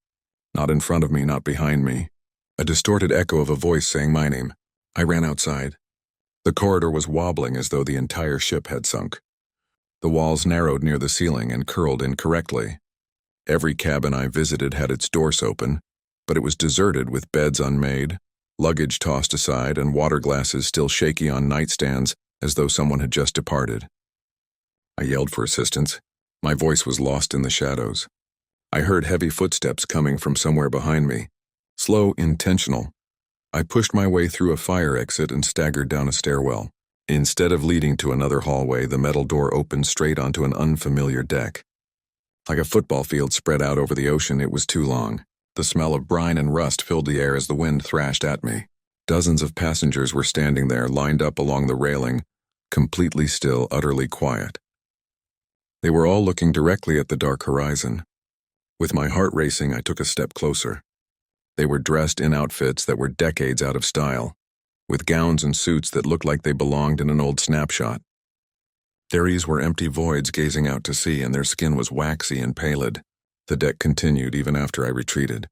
S1: Not in front of me, not behind me. A distorted echo of a voice saying my name. I ran outside. The corridor was wobbling as though the entire ship had sunk. The walls narrowed near the ceiling and curled incorrectly. Every cabin I visited had its doors open, but it was deserted with beds unmade, luggage tossed aside, and water glasses still shaky on nightstands as though someone had just departed. I yelled for assistance. My voice was lost in the shadows. I heard heavy footsteps coming from somewhere behind me. Slow, intentional. I pushed my way through a fire exit and staggered down a stairwell. Instead of leading to another hallway, the metal door opened straight onto an unfamiliar deck. Like a football field spread out over the ocean, it was too long. The smell of brine and rust filled the air as the wind thrashed at me. Dozens of passengers were standing there, lined up along the railing, completely still, utterly quiet. They were all looking directly at the dark horizon. With my heart racing, I took a step closer. They were dressed in outfits that were decades out of style, with gowns and suits that looked like they belonged in an old snapshot. Their eyes were empty voids gazing out to sea, and their skin was waxy and pallid. The deck continued even after I retreated.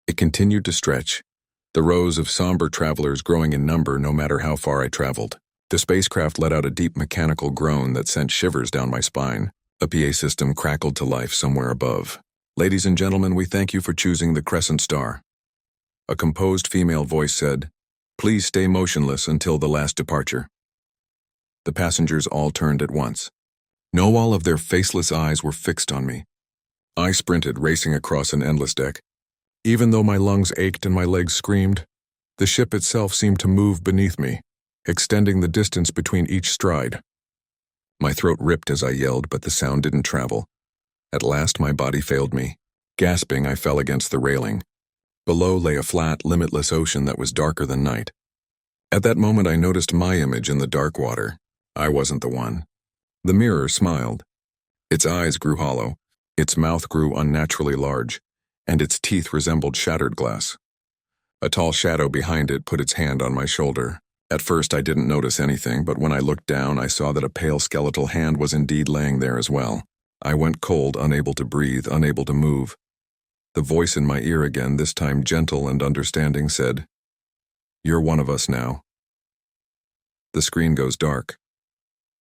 S1: It continued to stretch, the rows of somber travelers growing in number no matter how far I traveled. The spacecraft let out a deep mechanical groan that sent shivers down my spine. A PA system crackled to life somewhere above. "Ladies and gentlemen, we thank you for choosing the Crescent Star." A composed female voice said, "Please stay motionless until the last departure." The passengers all turned at once. No, all of their faceless eyes were fixed on me. I sprinted, racing across an endless deck. Even though my lungs ached and my legs screamed, the ship itself seemed to move beneath me, extending the distance between each stride. My throat ripped as I yelled, but the sound didn't travel. At last my body failed me. Gasping, I fell against the railing. Below lay a flat, limitless ocean that was darker than night. At that moment I noticed my image in the dark water. I wasn't the one. The mirror smiled. Its eyes grew hollow, its mouth grew unnaturally large, and its teeth resembled shattered glass. A tall shadow behind it put its hand on my shoulder. At first I didn't notice anything, but when I looked down I saw that a pale skeletal hand was indeed laying there as well. I went cold, unable to breathe, unable to move. The voice in my ear again, this time gentle and understanding, said, "You're one of us now." The screen goes dark.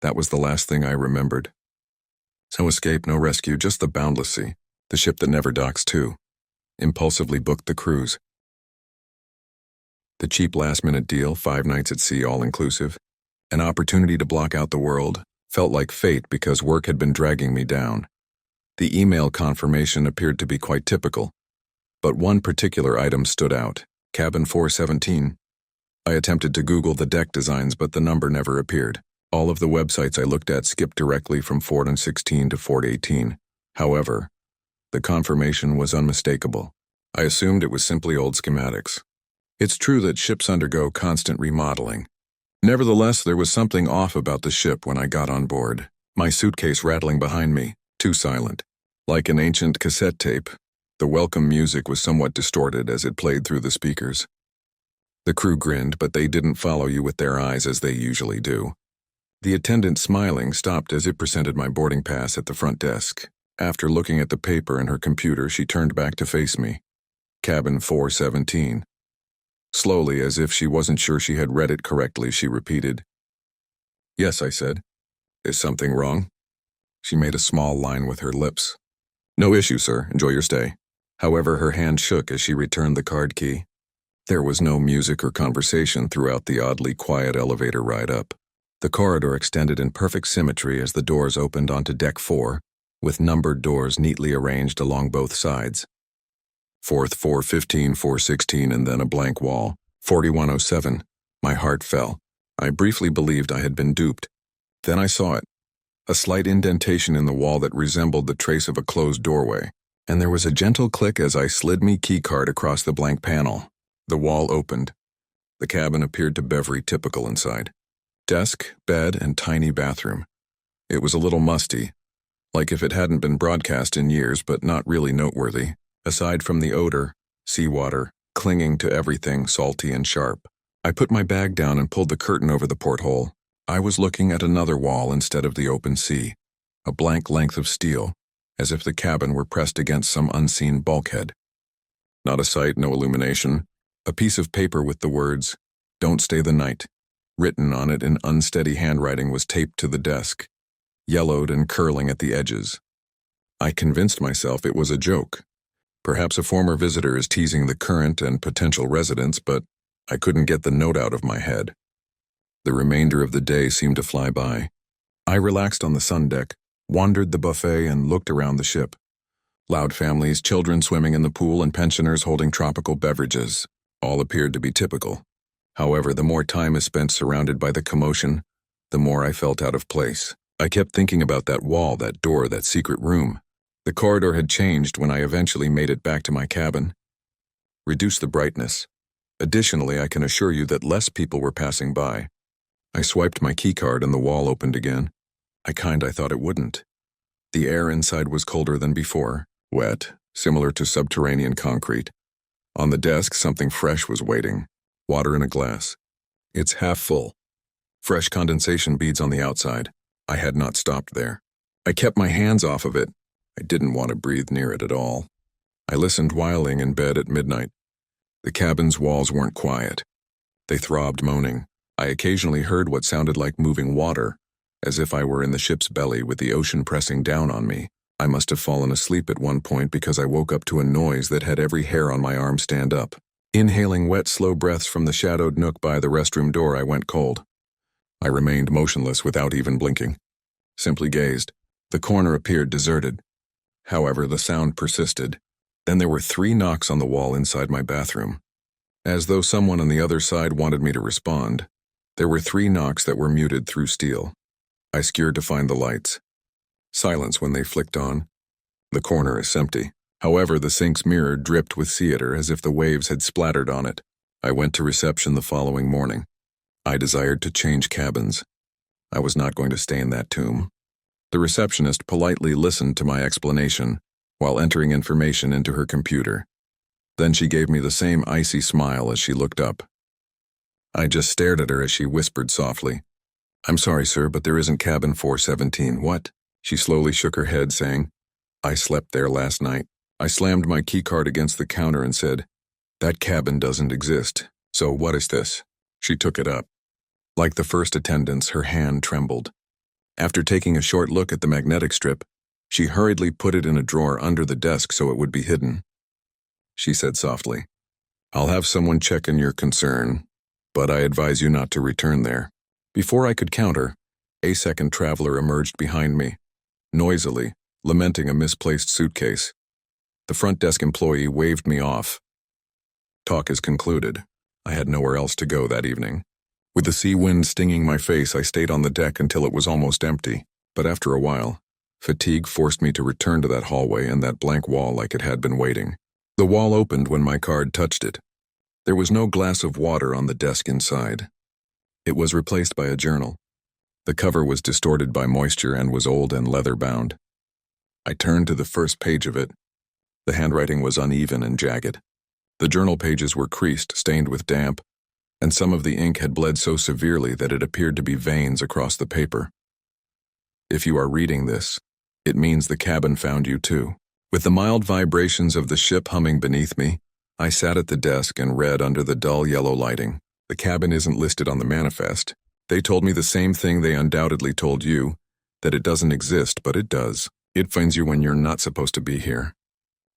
S1: That was the last thing I remembered. No escape, no rescue, just the boundless sea, the ship that never docks to. Impulsively booked the cruise. The cheap last-minute deal, 5 nights at sea all-inclusive, an opportunity to block out the world, felt like fate because work had been dragging me down. The email confirmation appeared to be quite typical, but one particular item stood out, cabin 417. I attempted to Google the deck designs, but the number never appeared. All of the websites I looked at skipped directly from 416 to 418. However, the confirmation was unmistakable. I assumed it was simply old schematics. It's true that ships undergo constant remodeling. Nevertheless, there was something off about the ship when I got on board, my suitcase rattling behind me, too silent. Like an ancient cassette tape, the welcome music was somewhat distorted as it played through the speakers. The crew grinned, but they didn't follow you with their eyes as they usually do. The attendant, smiling, stopped as it presented my boarding pass at the front desk. After looking at the paper in her computer, she turned back to face me. Cabin 417. Slowly, as if she wasn't sure she had read it correctly, she repeated. "Yes," I said. "Is something wrong?" She made a small line with her lips. "No issue, sir. Enjoy your stay." However, her hand shook as she returned the card key. There was no music or conversation throughout the oddly quiet elevator ride up. The corridor extended in perfect symmetry as the doors opened onto Deck 4, with numbered doors neatly arranged along both sides. 4th, 415, 416, and then a blank wall. 4107. My heart fell. I briefly believed I had been duped. Then I saw it. A slight indentation in the wall that resembled the trace of a closed doorway, and there was a gentle click as I slid my keycard across the blank panel. The wall opened. The cabin appeared to be very typical inside. Desk, bed, and tiny bathroom. It was a little musty, like if it hadn't been broadcast in years, but not really noteworthy, aside from the odor, seawater, clinging to everything salty and sharp. I put my bag down and pulled the curtain over the porthole. I was looking at another wall instead of the open sea, a blank length of steel, as if the cabin were pressed against some unseen bulkhead. Not a sight, no illumination. A piece of paper with the words, "Don't stay the night," written on it in unsteady handwriting, was taped to the desk, yellowed and curling at the edges. I convinced myself it was a joke. Perhaps a former visitor is teasing the current and potential residents, but I couldn't get the note out of my head. The remainder of the day seemed to fly by. I relaxed on the sun deck, wandered the buffet, and looked around the ship. Loud families, children swimming in the pool, and pensioners holding tropical beverages. All appeared to be typical. However, the more time is spent surrounded by the commotion, the more I felt out of place. I kept thinking about that wall, that door, that secret room. The corridor had changed when I eventually made it back to my cabin. Reduce the brightness. Additionally, I can assure you that less people were passing by. I swiped my keycard and the wall opened again. I thought it wouldn't. The air inside was colder than before, wet, similar to subterranean concrete. On the desk, something fresh was waiting. Water in a glass. It's half full. Fresh condensation beads on the outside. I had not stopped there. I kept my hands off of it. I didn't want to breathe near it at all. I listened whiling in bed at midnight. The cabin's walls weren't quiet. They throbbed, moaning. I occasionally heard what sounded like moving water, as if I were in the ship's belly with the ocean pressing down on me. I must have fallen asleep at one point because I woke up to a noise that had every hair on my arm stand up. Inhaling wet, slow breaths from the shadowed nook by the restroom door, I went cold. I remained motionless without even blinking. Simply gazed. The corner appeared deserted. However, the sound persisted. Then there were 3 knocks on the wall inside my bathroom. As though someone on the other side wanted me to respond, there were 3 knocks that were muted through steel. I skewered to find the lights. Silence when they flicked on. The corner is empty. However, the sink's mirror dripped with theater as if the waves had splattered on it. I went to reception the following morning. I desired to change cabins. I was not going to stay in that tomb. The receptionist politely listened to my explanation while entering information into her computer. Then she gave me the same icy smile as she looked up. I just stared at her as she whispered softly, "I'm sorry, sir, but there isn't cabin 417. What?" She slowly shook her head, saying, "I slept there last night." I slammed my keycard against the counter and said, "That cabin doesn't exist. So what is this?" She took it up. Like the first attendants, her hand trembled. After taking a short look at the magnetic strip, she hurriedly put it in a drawer under the desk so it would be hidden. She said softly, "I'll have someone check in your concern, but I advise you not to return there." Before I could counter, a second traveler emerged behind me, noisily, lamenting a misplaced suitcase. The front desk employee waved me off. Talk is concluded. I had nowhere else to go that evening. With the sea wind stinging my face, I stayed on the deck until it was almost empty. But after a while, fatigue forced me to return to that hallway and that blank wall like it had been waiting. The wall opened when my card touched it. There was no glass of water on the desk inside. It was replaced by a journal. The cover was distorted by moisture and was old and leather-bound. I turned to the first page of it. The handwriting was uneven and jagged. The journal pages were creased, stained with damp, and some of the ink had bled so severely that it appeared to be veins across the paper. If you are reading this, it means the cabin found you too. With the mild vibrations of the ship humming beneath me, I sat at the desk and read under the dull yellow lighting. The cabin isn't listed on the manifest. They told me the same thing they undoubtedly told you, that it doesn't exist, but it does. It finds you when you're not supposed to be here.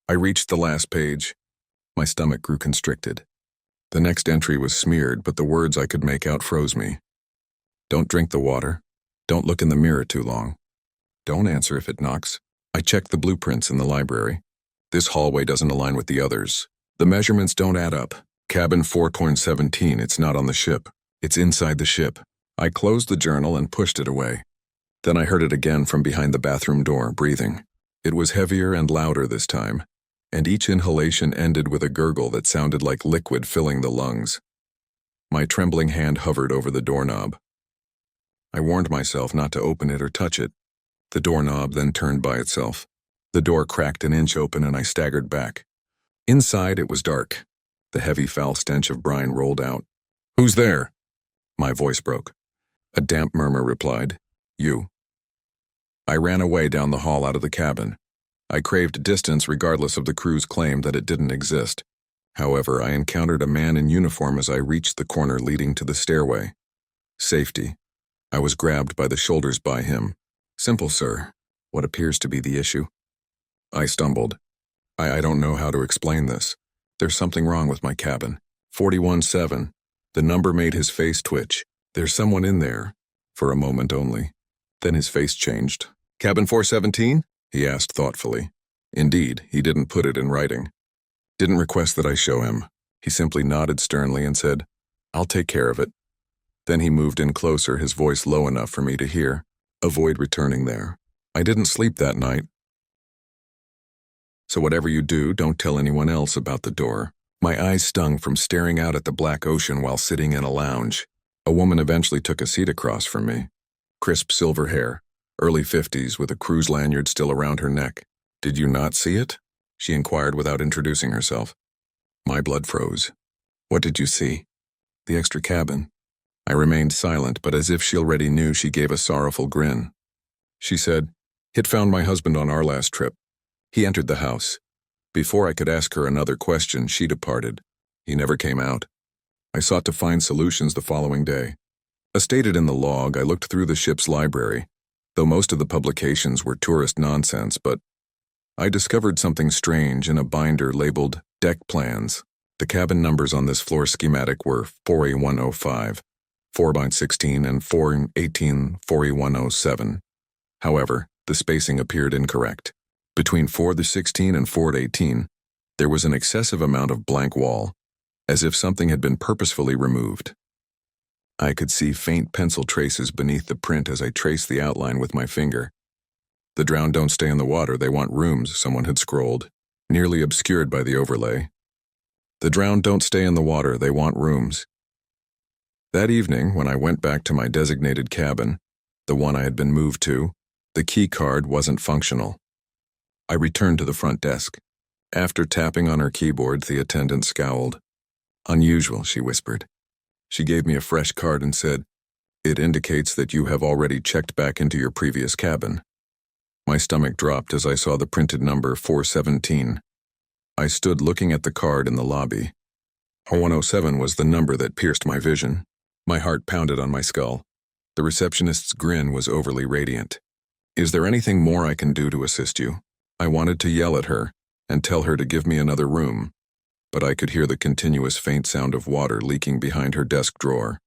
S1: I reached the last page. My stomach grew constricted. The next entry was smeared, but the words I could make out froze me. Don't drink the water. Don't look in the mirror too long. Don't answer if it knocks. I checked the blueprints in the library. This hallway doesn't align with the others. The measurements don't add up. Cabin 4.17, it's not on the ship. It's inside the ship. I closed the journal and pushed it away. Then I heard it again from behind the bathroom door, breathing. It was heavier and louder this time, and each inhalation ended with a gurgle that sounded like liquid filling the lungs. My trembling hand hovered over the doorknob. I warned myself not to open it or touch it. The doorknob then turned by itself. The door cracked an inch open and I staggered back. Inside it was dark. The heavy foul stench of brine rolled out. "Who's there?" My voice broke. A damp murmur replied, "You." I ran away down the hall out of the cabin. I craved distance regardless of the crew's claim that it didn't exist. However, I encountered a man in uniform as I reached the corner leading to the stairway. Safety. I was grabbed by the shoulders by him. "Simple, sir. What appears to be the issue?" I stumbled. I don't know how to explain this. There's something wrong with my cabin. 41-7. The number made his face twitch. There's someone in there. For a moment only. Then his face changed. "Cabin 417? He asked thoughtfully. Indeed, he didn't put it in writing. Didn't request that I show him. He simply nodded sternly and said, "I'll take care of it." Then he moved in closer, his voice low enough for me to hear. "Avoid returning there. I didn't sleep that night. So whatever you do, don't tell anyone else about the door." My eyes stung from staring out at the black ocean while sitting in a lounge. A woman eventually took a seat across from me. Crisp silver hair, early 50s with a cruise lanyard still around her neck. "Did you not see it?" she inquired without introducing herself. My blood froze. "What did you see?" "The extra cabin." I remained silent, but as if she already knew, she gave a sorrowful grin. She said, "It found my husband on our last trip. He entered the house. Before I could ask her another question, she departed. He never came out. I sought to find solutions the following day. As stated in the log, I looked through the ship's library, though most of the publications were tourist nonsense, but I discovered something strange in a binder labeled Deck Plans. The cabin numbers on this floor schematic were 4A105, 4x16, and 418, 4A107. However, the spacing appeared incorrect. Between 4-16 and 4-18, there was an excessive amount of blank wall, as if something had been purposefully removed. I could see faint pencil traces beneath the print as I traced the outline with my finger. "The drowned don't stay in the water, they want rooms," someone had scrolled, nearly obscured by the overlay. "The drowned don't stay in the water, they want rooms." That evening, when I went back to my designated cabin, the one I had been moved to, the key card wasn't functional. I returned to the front desk. After tapping on her keyboard, the attendant scowled. "Unusual," she whispered. She gave me a fresh card and said, "It indicates that you have already checked back into your previous cabin." My stomach dropped as I saw the printed number 417. I stood looking at the card in the lobby. 107 was the number that pierced my vision. My heart pounded on my skull. The receptionist's grin was overly radiant. "Is there anything more I can do to assist you?" I wanted to yell at her and tell her to give me another room, but I could hear the continuous faint sound of water leaking behind her desk drawer.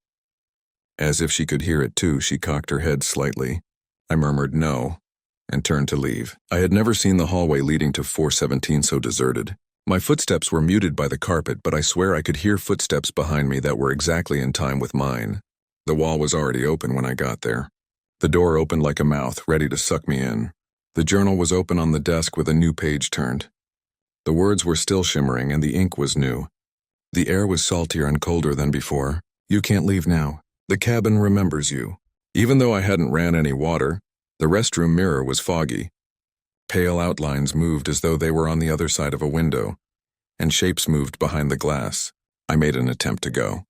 S1: As if she could hear it too, she cocked her head slightly. I murmured no, and turned to leave. I had never seen the hallway leading to 417 so deserted. My footsteps were muted by the carpet, but I swear I could hear footsteps behind me that were exactly in time with mine. The wall was already open when I got there. The door opened like a mouth, ready to suck me in. The journal was open on the desk with a new page turned. The words were still shimmering and the ink was new. The air was saltier and colder than before. "You can't leave now. The cabin remembers you." Even though I hadn't ran any water, the restroom mirror was foggy. Pale outlines moved as though they were on the other side of a window, and shapes moved behind the glass. I made an attempt to go.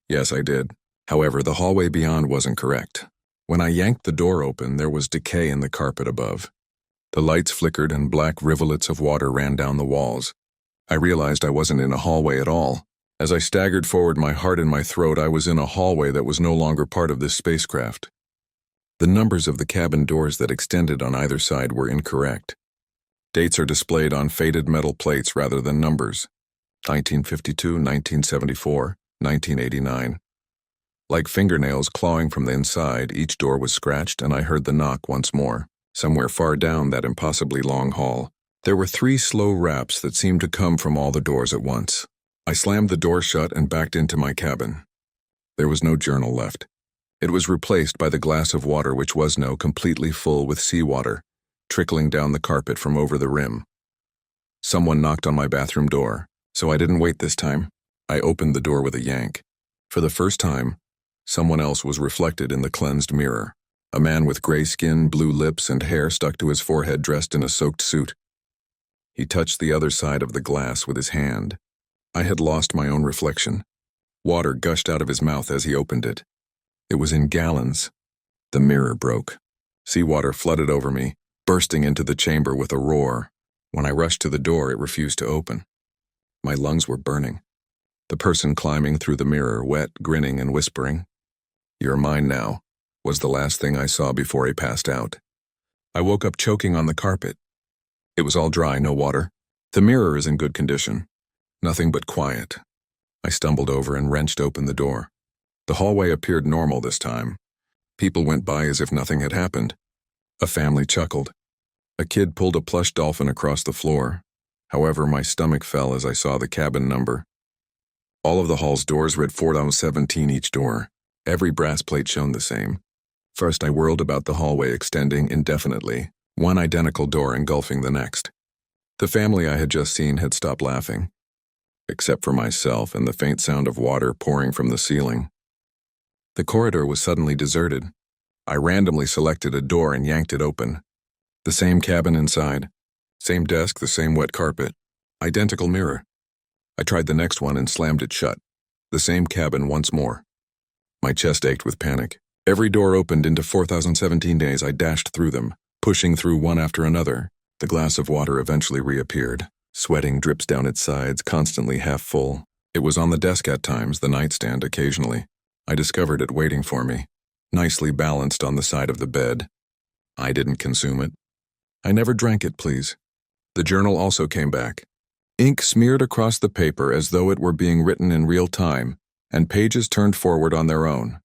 S1: Yes, I did. However, the hallway beyond wasn't correct. When I yanked the door open, there was decay in the carpet above. The lights flickered and black rivulets of water ran down the walls. I realized I wasn't in a hallway at all. As I staggered forward, my heart in my throat, I was in a hallway that was no longer part of this spacecraft. The numbers of the cabin doors that extended on either side were incorrect. Dates are displayed on faded metal plates rather than numbers. 1952, 1974, 1989. Like fingernails clawing from the inside, each door was scratched, and I heard the knock once more. Somewhere far down that impossibly long hall, there were 3 slow raps that seemed to come from all the doors at once. I slammed the door shut and backed into my cabin. There was no journal left. It was replaced by the glass of water, which was now completely full with seawater, trickling down the carpet from over the rim. Someone knocked on my bathroom door, so I didn't wait this time. I opened the door with a yank. For the first time, someone else was reflected in the cleansed mirror. A man with gray skin, blue lips, and hair stuck to his forehead, dressed in a soaked suit. He touched the other side of the glass with his hand. I had lost my own reflection. Water gushed out of his mouth as he opened it. It was in gallons. The mirror broke. Seawater flooded over me, bursting into the chamber with a roar. When I rushed to the door, it refused to open. My lungs were burning. The person climbing through the mirror, wet, grinning, and whispering, "You're mine now," was the last thing I saw before he passed out. I woke up choking on the carpet. It was all dry, no water. The mirror is in good condition. Nothing but quiet. I stumbled over and wrenched open the door. The hallway appeared normal this time. People went by as if nothing had happened. A family chuckled. A kid pulled a plush dolphin across the floor. However, my stomach fell as I saw the cabin number. All of the hall's doors read 417 each door. Every brass plate shone the same. First, I whirled about the hallway, extending indefinitely, one identical door engulfing the next. The family I had just seen had stopped laughing, except for myself and the faint sound of water pouring from the ceiling. The corridor was suddenly deserted. I randomly selected a door and yanked it open. The same cabin inside. Same desk, the same wet carpet. Identical mirror. I tried the next one and slammed it shut. The same cabin once more. My chest ached with panic. Every door opened into 4017 days. I dashed through them, pushing through one after another. The glass of water eventually reappeared. Sweating drips down its sides, constantly half full. It was on the desk at times, the nightstand occasionally. I discovered it waiting for me, nicely balanced on the side of the bed. I didn't consume it. I never drank it, please. The journal also came back. Ink smeared across the paper as though it were being written in real time, and pages turned forward on their own.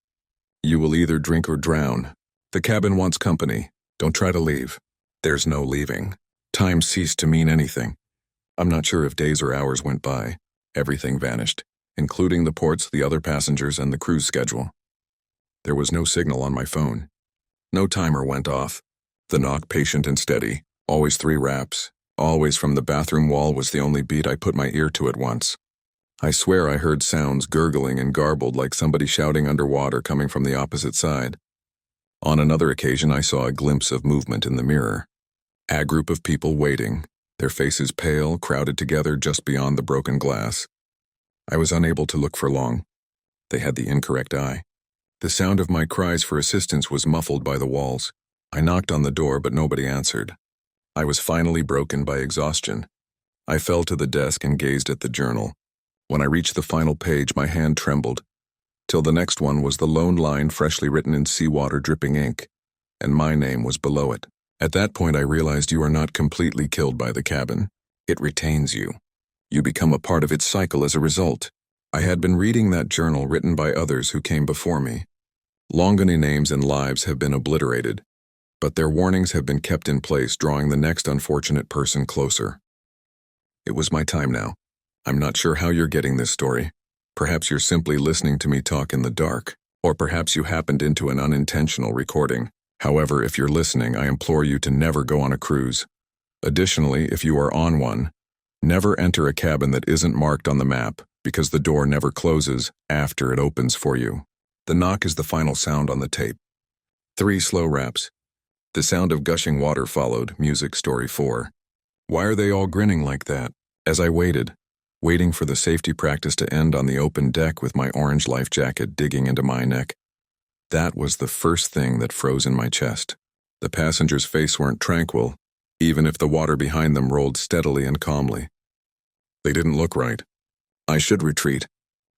S1: You will either drink or drown. The cabin wants company. Don't try to leave. There's no leaving. Time ceased to mean anything. I'm not sure if days or hours went by. Everything vanished, including the ports, the other passengers, and the cruise schedule. There was no signal on my phone. No timer went off. The knock patient and steady, always 3 raps, always from the bathroom wall was the only beat I put my ear to at once. I swear I heard sounds gurgling and garbled like somebody shouting underwater coming from the opposite side. On another occasion I saw a glimpse of movement in the mirror. A group of people waiting, their faces pale, crowded together just beyond the broken glass. I was unable to look for long. They had the incorrect eye. The sound of my cries for assistance was muffled by the walls. I knocked on the door, but nobody answered. I was finally broken by exhaustion. I fell to the desk and gazed at the journal. When I reached the final page, my hand trembled. Till the next one was the lone line freshly written in seawater dripping ink, and my name was below it. At that point I realized you are not completely killed by the cabin. It retains you. You become a part of its cycle as a result. I had been reading that journal written by others who came before me. Longany names and lives have been obliterated, but their warnings have been kept in place, drawing the next unfortunate person closer. It was my time now. I'm not sure how you're getting this story. Perhaps you're simply listening to me talk in the dark, or perhaps you happened into an unintentional recording. However, if you're listening, I implore you to never go on a cruise. Additionally, if you are on one, never enter a cabin that isn't marked on the map, because the door never closes after it opens for you. The knock is the final sound on the tape. 3 slow raps. The sound of gushing water followed, music story 4. Why are they all grinning like that? As I waiting for the safety practice to end on the open deck with my orange life jacket digging into my neck, that was the first thing that froze in my chest. The passengers' faces weren't tranquil, even if the water behind them rolled steadily and calmly. They didn't look right. I should retreat.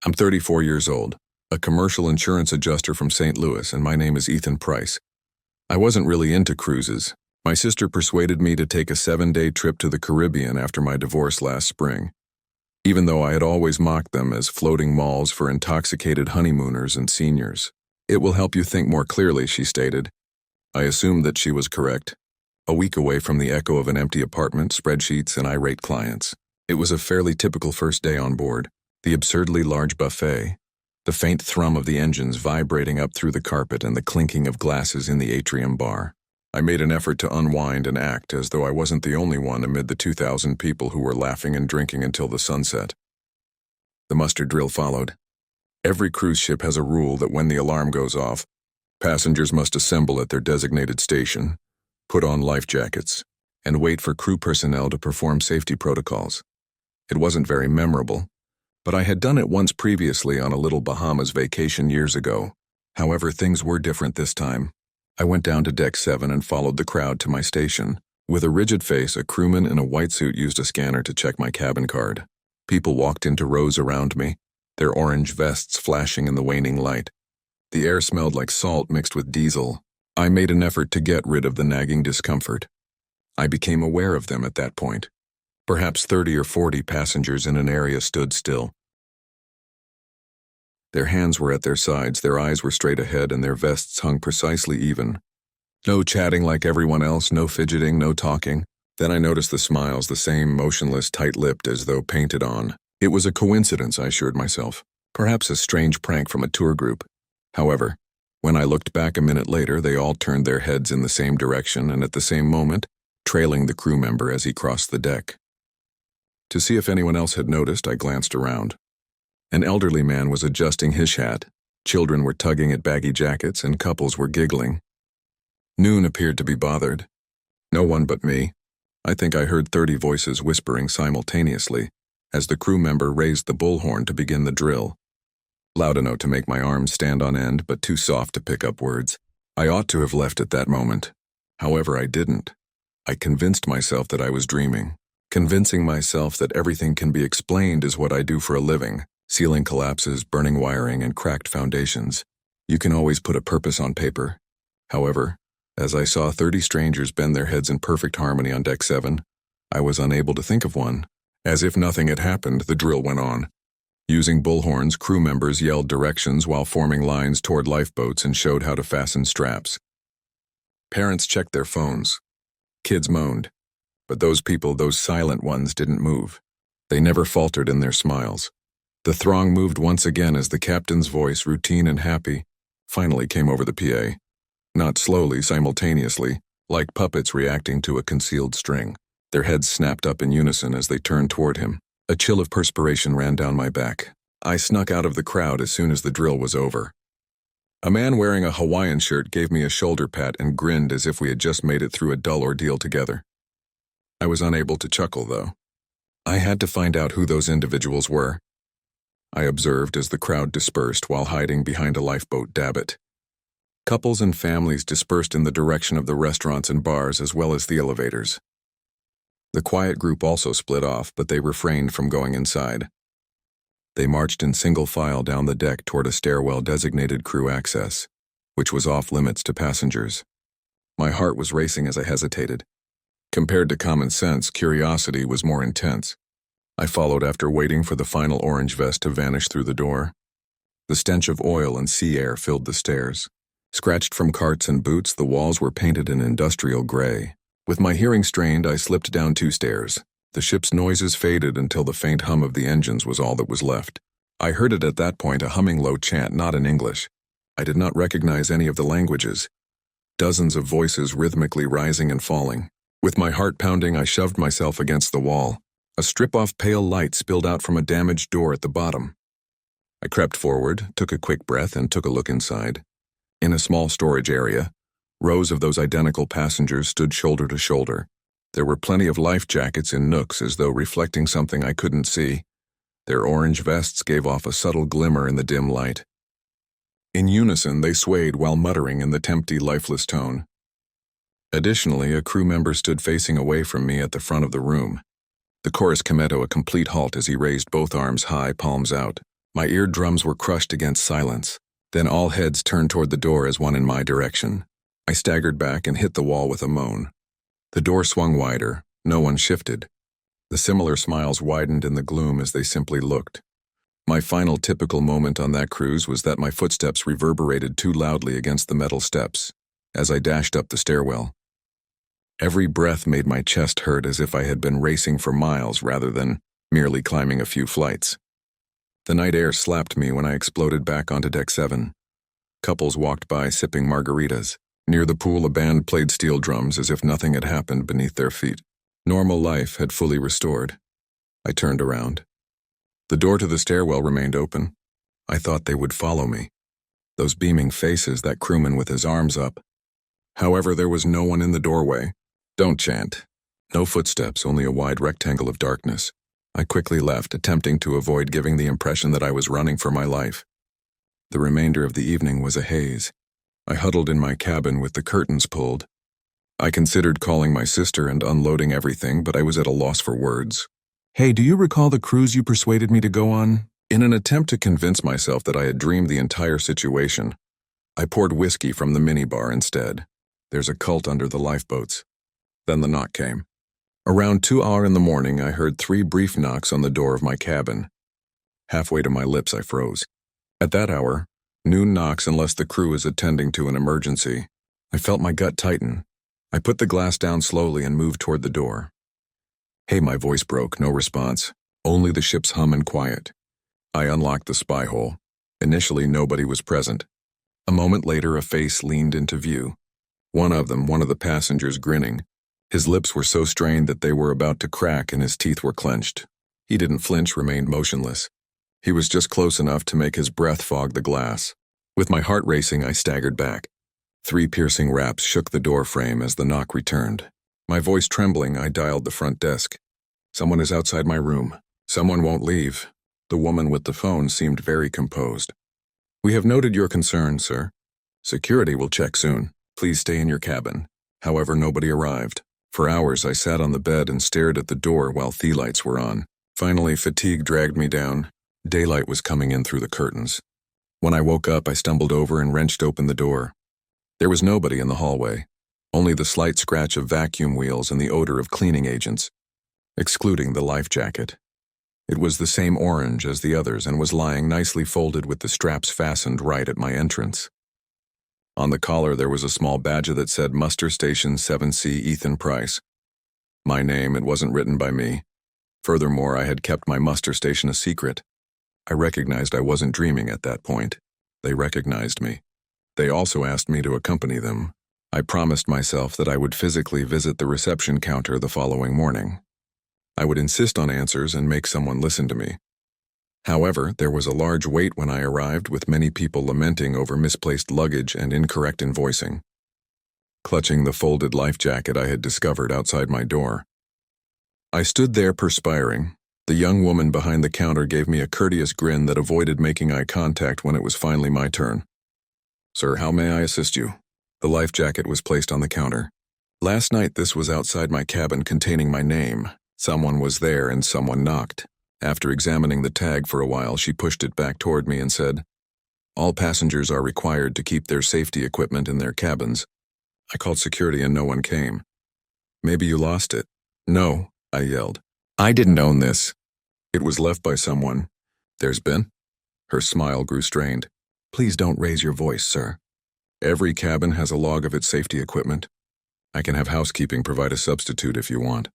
S1: I'm 34 years old, a commercial insurance adjuster from St. Louis, and my name is Ethan Price. I wasn't really into cruises. My sister persuaded me to take a 7-day trip to the Caribbean after my divorce last spring, even though I had always mocked them as floating malls for intoxicated honeymooners and seniors. It will help you think more clearly, she stated. I assumed that she was correct. A week away from the echo of an empty apartment, spreadsheets, and irate clients. It was a fairly typical first day on board. The absurdly large buffet, the faint thrum of the engines vibrating up through the carpet, and the clinking of glasses in the atrium bar. I made an effort to unwind and act as though I wasn't the only one amid the 2,000 people who were laughing and drinking until the sunset. The muster drill followed. Every cruise ship has a rule that when the alarm goes off, passengers must assemble at their designated station, put on life jackets, and wait for crew personnel to perform safety protocols. It wasn't very memorable, but I had done it once previously on a little Bahamas vacation years ago. However, things were different this time. I went down to Deck 7 and followed the crowd to my station. With a rigid face, a crewman in a white suit used a scanner to check my cabin card. People walked into rows around me, their orange vests flashing in the waning light. The air smelled like salt mixed with diesel. I made an effort to get rid of the nagging discomfort. I became aware of them at that point. Perhaps 30 or 40 passengers in an area stood still. Their hands were at their sides, their eyes were straight ahead, and their vests hung precisely even. No chatting like everyone else, no fidgeting, no talking. Then I noticed the smiles, the same motionless, tight-lipped as though painted on. It was a coincidence, I assured myself. Perhaps a strange prank from a tour group. However, when I looked back a minute later, they all turned their heads in the same direction and at the same moment, trailing the crew member as he crossed the deck. To see if anyone else had noticed, I glanced around. An elderly man was adjusting his hat, children were tugging at baggy jackets, and couples were giggling. Noon appeared to be bothered. No one but me. I think I heard 30 voices whispering simultaneously as the crew member raised the bullhorn to begin the drill. Loud enough to make my arms stand on end, but too soft to pick up words. I ought to have left at that moment. However, I didn't. I convinced myself that I was dreaming. Convincing myself that everything can be explained is what I do for a living. Ceiling collapses, burning wiring, and cracked foundations. You can always put a purpose on paper. However, as I saw 30 strangers bend their heads in perfect harmony on Deck 7, I was unable to think of one, As if nothing had happened, the drill went on. Using bullhorns, crew members yelled directions while forming lines toward lifeboats and showed how to fasten straps. Parents checked their phones. Kids moaned. But those people, those silent ones, didn't move. They never faltered in their smiles. The throng moved once again as the captain's voice, routine and happy, finally came over the PA. Not slowly, simultaneously, like puppets reacting to a concealed string. Their heads snapped up in unison as they turned toward him. A chill of perspiration ran down my back. I snuck out of the crowd as soon as the drill was over. A man wearing a Hawaiian shirt gave me a shoulder pat and grinned as if we had just made it through a dull ordeal together. I was unable to chuckle, though. I had to find out who those individuals were. I observed as the crowd dispersed while hiding behind a lifeboat davit. Couples and families dispersed in the direction of the restaurants and bars as well as the elevators. The quiet group also split off, but they refrained from going inside. They marched in single file down the deck toward a stairwell designated crew access, which was off limits to passengers. My heart was racing as I hesitated. Compared to common sense, curiosity was more intense. I followed after waiting for the final orange vest to vanish through the door. The stench of oil and sea air filled the stairs. Scratched from carts and boots, the walls were painted an industrial gray. With my hearing strained, I slipped down 2 stairs. The ship's noises faded until the faint hum of the engines was all that was left. I heard it at that point, a humming low chant, not in English. I did not recognize any of the languages. Dozens of voices rhythmically rising and falling. With my heart pounding, I shoved myself against the wall. A strip-off pale light spilled out from a damaged door at the bottom. I crept forward, took a quick breath, and took a look inside. In a small storage area, rows of those identical passengers stood shoulder to shoulder. There were plenty of life jackets in nooks as though reflecting something I couldn't see. Their orange vests gave off a subtle glimmer in the dim light. In unison, they swayed while muttering in the tempty, lifeless tone. Additionally, a crew member stood facing away from me at the front of the room. The chorus came to a complete halt as he raised both arms high, palms out. My eardrums were crushed against silence. Then all heads turned toward the door as one in my direction. I staggered back and hit the wall with a moan. The door swung wider. No one shifted. The similar smiles widened in the gloom as they simply looked. My final typical moment on that cruise was that my footsteps reverberated too loudly against the metal steps as I dashed up the stairwell. Every breath made my chest hurt as if I had been racing for miles rather than merely climbing a few flights. The night air slapped me when I exploded back onto deck 7. Couples walked by sipping margaritas. Near the pool, a band played steel drums as if nothing had happened beneath their feet. Normal life had fully restored. I turned around. The door to the stairwell remained open. I thought they would follow me. Those beaming faces, that crewman with his arms up. However, there was no one in the doorway. Don't chant. No footsteps, only a wide rectangle of darkness. I quickly left, attempting to avoid giving the impression that I was running for my life. The remainder of the evening was a haze. I huddled in my cabin with the curtains pulled. I considered calling my sister and unloading everything, but I was at a loss for words. "Hey, do you recall the cruise you persuaded me to go on?" In an attempt to convince myself that I had dreamed the entire situation, I poured whiskey from the minibar instead. There's a cult under the lifeboats. Then the knock came. Around 2 hours in the morning, I heard 3 brief knocks on the door of my cabin. Halfway to my lips, I froze. At that hour, noon knocks unless the crew is attending to an emergency. I felt my gut tighten. I put the glass down slowly and moved toward the door. "Hey," my voice broke, no response. Only the ship's hum and quiet. I unlocked the spy hole. Initially, nobody was present. A moment later, a face leaned into view. One of the passengers, grinning. His lips were so strained that they were about to crack and his teeth were clenched. He didn't flinch, remained motionless. He was just close enough to make his breath fog the glass. With my heart racing, I staggered back. 3 piercing raps shook the door frame as the knock returned. My voice trembling, I dialed the front desk. "Someone is outside my room. Someone won't leave." The woman with the phone seemed very composed. "We have noted your concern, sir. Security will check soon. Please stay in your cabin." However, nobody arrived. For hours, I sat on the bed and stared at the door while lights were on. Finally, fatigue dragged me down. Daylight was coming in through the curtains. When I woke up, I stumbled over and wrenched open the door. There was nobody in the hallway, only the slight scratch of vacuum wheels and the odor of cleaning agents. excluding the life jacket. It was the same orange as the others and was lying nicely folded with the straps fastened right at my entrance. On the collar there was a small badge that said Muster Station 7C Ethan Price. My name, it wasn't written by me. Furthermore, I had kept my muster station a secret. I recognized I wasn't dreaming at that point. They recognized me. They also asked me to accompany them. I promised myself that I would physically visit the reception counter the following morning. I would insist on answers and make someone listen to me. However, there was a large wait when I arrived, with many people lamenting over misplaced luggage and incorrect invoicing. Clutching the folded life jacket I had discovered outside my door, I stood there perspiring. The young woman behind the counter gave me a courteous grin that avoided making eye contact when it was finally my turn. "Sir, how may I assist you?" The life jacket was placed on the counter. "Last night this was outside my cabin containing my name. Someone was there and someone knocked. After examining the tag for a while, she pushed it back toward me and said, 'All passengers are required to keep their safety equipment in their cabins.' I called security and no one came." "Maybe you lost it." "No," I yelled. "I didn't own this. It was left by someone." "There's been?" Her smile grew strained. "Please don't raise your voice, sir. Every cabin has a log of its safety equipment. I can have housekeeping provide a substitute if you want."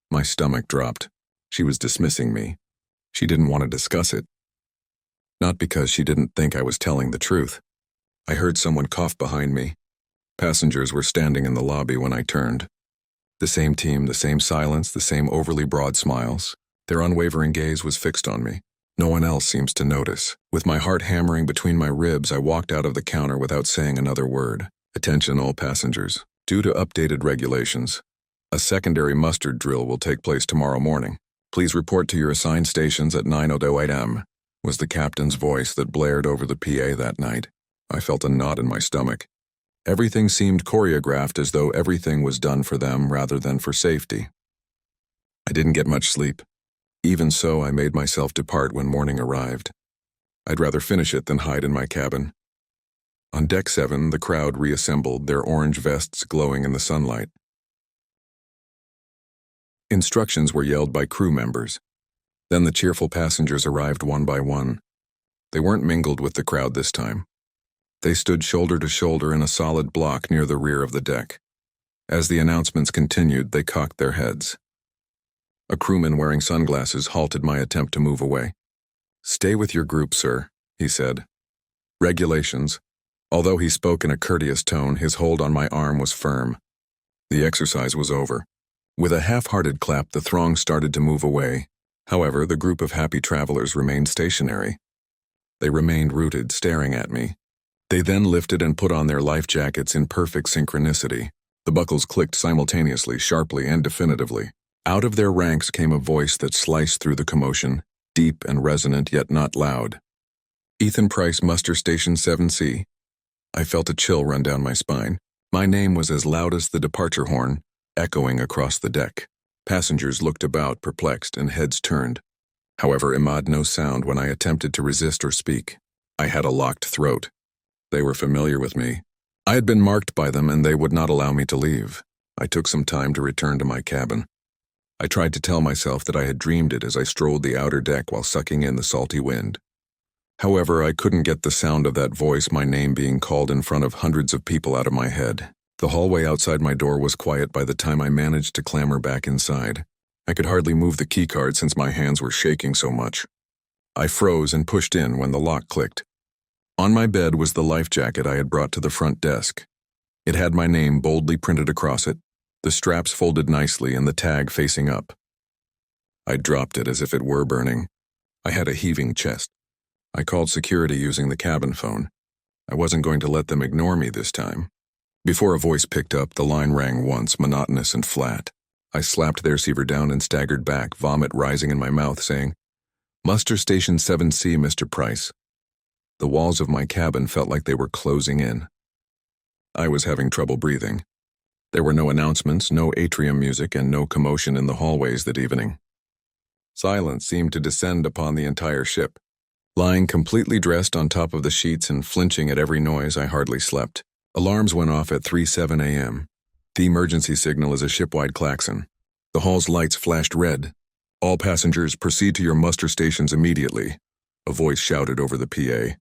S1: My stomach dropped. She was dismissing me. She didn't want to discuss it. Not because she didn't think I was telling the truth. I heard someone cough behind me. Passengers were standing in the lobby when I turned. The same team, the same silence, the same overly broad smiles. Their unwavering gaze was fixed on me. No one else seems to notice. With my heart hammering between my ribs, I walked out of the counter without saying another word. "Attention all passengers. Due to updated regulations, a secondary muster drill will take place tomorrow morning. Please report to your assigned stations at 9:08 a.m. was the captain's voice that blared over the PA that night. I felt a knot in my stomach. Everything seemed choreographed, as though everything was done for them rather than for safety. I didn't get much sleep. Even so, I made myself depart when morning arrived. I'd rather finish it than hide in my cabin. On Deck 7, the crowd reassembled, their orange vests glowing in the sunlight. Instructions were yelled by crew members. Then the cheerful passengers arrived one by one. They weren't mingled with the crowd this time. They stood shoulder to shoulder in a solid block near the rear of the deck. As the announcements continued, they cocked their heads. A crewman wearing sunglasses halted my attempt to move away. "Stay with your group, sir," he said. "Regulations." Although he spoke in a courteous tone, his hold on my arm was firm. The exercise was over. With a half-hearted clap, the throng started to move away. However, the group of happy travelers remained stationary. They remained rooted, staring at me. They then lifted and put on their life jackets in perfect synchronicity. The buckles clicked simultaneously, sharply, and definitively. Out of their ranks came a voice that sliced through the commotion, deep and resonant, yet not loud. "Ethan Price, Muster Station 7C. I felt a chill run down my spine. My name was as loud as the departure horn, echoing across the deck. Passengers looked about, perplexed, and heads turned. However, emade no sound when I attempted to resist or speak. I had a locked throat. They were familiar with me. I had been marked by them, and they would not allow me to leave. I took some time to return to my cabin. I tried to tell myself that I had dreamed it as I strolled the outer deck while sucking in the salty wind. However, I couldn't get the sound of that voice, my name being called in front of hundreds of people, out of my head. The hallway outside my door was quiet by the time I managed to clamber back inside. I could hardly move the keycard since my hands were shaking so much. I froze and pushed in when the lock clicked. On my bed was the life jacket I had brought to the front desk. It had my name boldly printed across it, the straps folded nicely and the tag facing up. I dropped it as if it were burning. I had a heaving chest. I called security using the cabin phone. I wasn't going to let them ignore me this time. Before a voice picked up, the line rang once, monotonous and flat. I slapped the receiver down and staggered back, vomit rising in my mouth, saying, "Muster Station 7C, Mr. Price." The walls of my cabin felt like they were closing in. I was having trouble breathing. There were no announcements, no atrium music, and no commotion in the hallways that evening. Silence seemed to descend upon the entire ship. Lying completely dressed on top of the sheets and flinching at every noise, I hardly slept. Alarms went off at 3:07 a.m. The emergency signal is a shipwide klaxon. The hall's lights flashed red. "All passengers, proceed to your muster stations immediately," a voice shouted over the PA.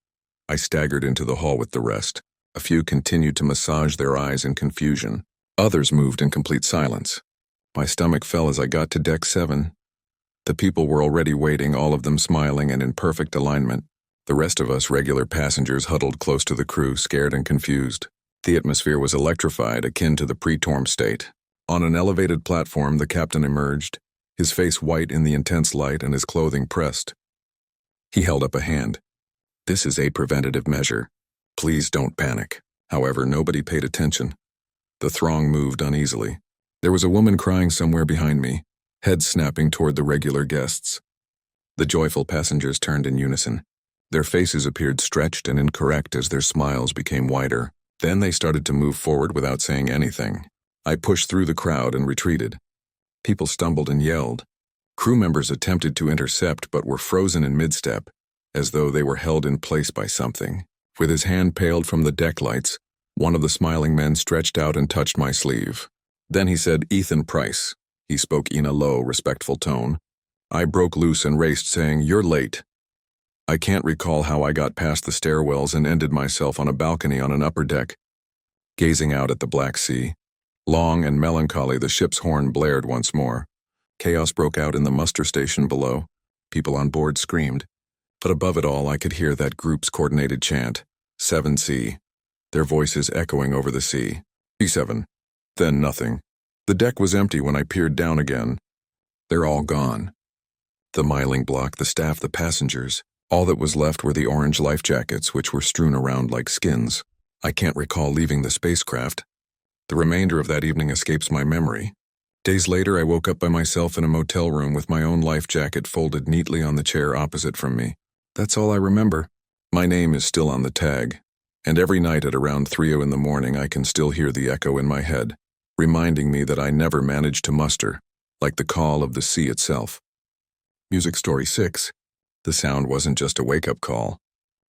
S1: I staggered into the hall with the rest. A few continued to massage their eyes in confusion. Others moved in complete silence. My stomach fell as I got to deck 7. The people were already waiting, all of them smiling and in perfect alignment. The rest of us regular passengers huddled close to the crew, scared and confused. The atmosphere was electrified, akin to the preterm state. On an elevated platform, the captain emerged, his face white in the intense light and his clothing pressed. He held up a hand. "This is a preventative measure. Please don't panic." However, nobody paid attention. The throng moved uneasily. There was a woman crying somewhere behind me, heads snapping toward the regular guests. The joyful passengers turned in unison. Their faces appeared stretched and incorrect as their smiles became wider. Then they started to move forward without saying anything. I pushed through the crowd and retreated. People stumbled and yelled. Crew members attempted to intercept but were frozen in mid-step, as though they were held in place by something. With his hand paled from the deck lights, one of the smiling men stretched out and touched my sleeve. Then he said, "Ethan Price." He spoke in a low, respectful tone. I broke loose and raced, saying, "You're late." I can't recall how I got past the stairwells and ended myself on a balcony on an upper deck, gazing out at the Black Sea. Long and melancholy, the ship's horn blared once more. Chaos broke out in the muster station below. People on board screamed. But above it all, I could hear that group's coordinated chant, 7C, their voices echoing over the sea. E7. Then nothing. The deck was empty when I peered down again. They're all gone. The miling block, the staff, the passengers. All that was left were the orange life jackets, which were strewn around like skins. I can't recall leaving the spacecraft. The remainder of that evening escapes my memory. Days later, I woke up by myself in a motel room with my own life jacket folded neatly on the chair opposite from me. That's all I remember. My name is still on the tag, and every night at around 3 in the morning I can still hear the echo in my head, reminding me that I never managed to muster, like the call of the sea itself. Music Story 6. The sound wasn't just a wake-up call.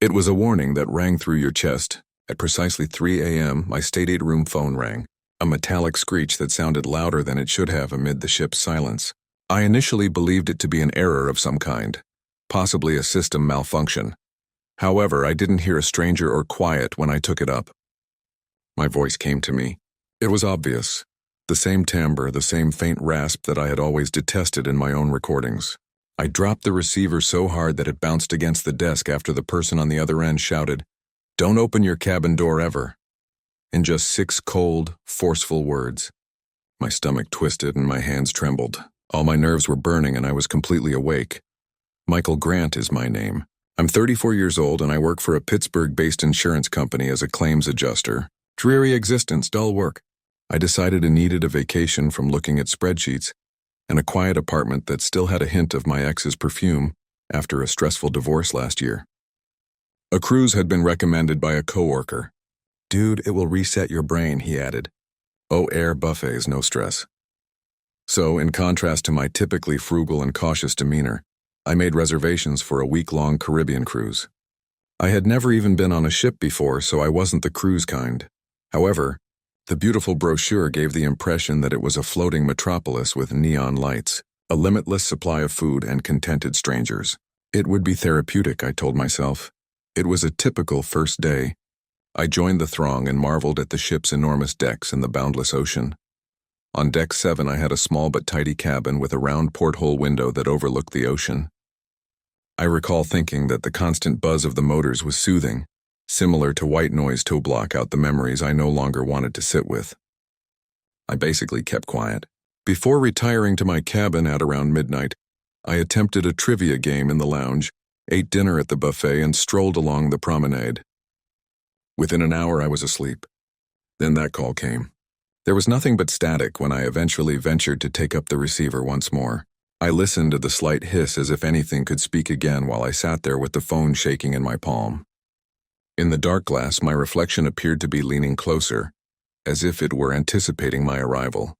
S1: It was a warning that rang through your chest. At precisely 3 a.m., my stateroom room phone rang, a metallic screech that sounded louder than it should have amid the ship's silence. I initially believed it to be an error of some kind, possibly a system malfunction. However, I didn't hear a stranger or quiet when I took it up. My voice came to me. It was obvious. The same timbre, the same faint rasp that I had always detested in my own recordings. I dropped the receiver so hard that it bounced against the desk after the person on the other end shouted, "Don't open your cabin door ever," in just 6 cold, forceful words. My stomach twisted and my hands trembled. All my nerves were burning and I was completely awake. Michael Grant is my name. I'm 34 years old and I work for a Pittsburgh-based insurance company as a claims adjuster. Dreary existence, dull work. I decided I needed a vacation from looking at spreadsheets and a quiet apartment that still had a hint of my ex's perfume after a stressful divorce last year. A cruise had been recommended by a coworker. "Dude, it will reset your brain," he added. "Oh, air buffets, no stress." So, in contrast to my typically frugal and cautious demeanor, I made reservations for a week-long Caribbean cruise. I had never even been on a ship before, so I wasn't the cruise kind. However, the beautiful brochure gave the impression that it was a floating metropolis with neon lights, a limitless supply of food, and contented strangers. It would be therapeutic, I told myself. It was a typical first day. I joined the throng and marveled at the ship's enormous decks and the boundless ocean. On deck 7, I had a small but tidy cabin with a round porthole window that overlooked the ocean. I recall thinking that the constant buzz of the motors was soothing, similar to white noise to block out the memories I no longer wanted to sit with. I basically kept quiet. Before retiring to my cabin at around midnight, I attempted a trivia game in the lounge, ate dinner at the buffet, and strolled along the promenade. Within an hour, I was asleep. Then that call came. There was nothing but static when I eventually ventured to take up the receiver once more. I listened to the slight hiss as if anything could speak again while I sat there with the phone shaking in my palm. In the dark glass, my reflection appeared to be leaning closer, as if it were anticipating my arrival.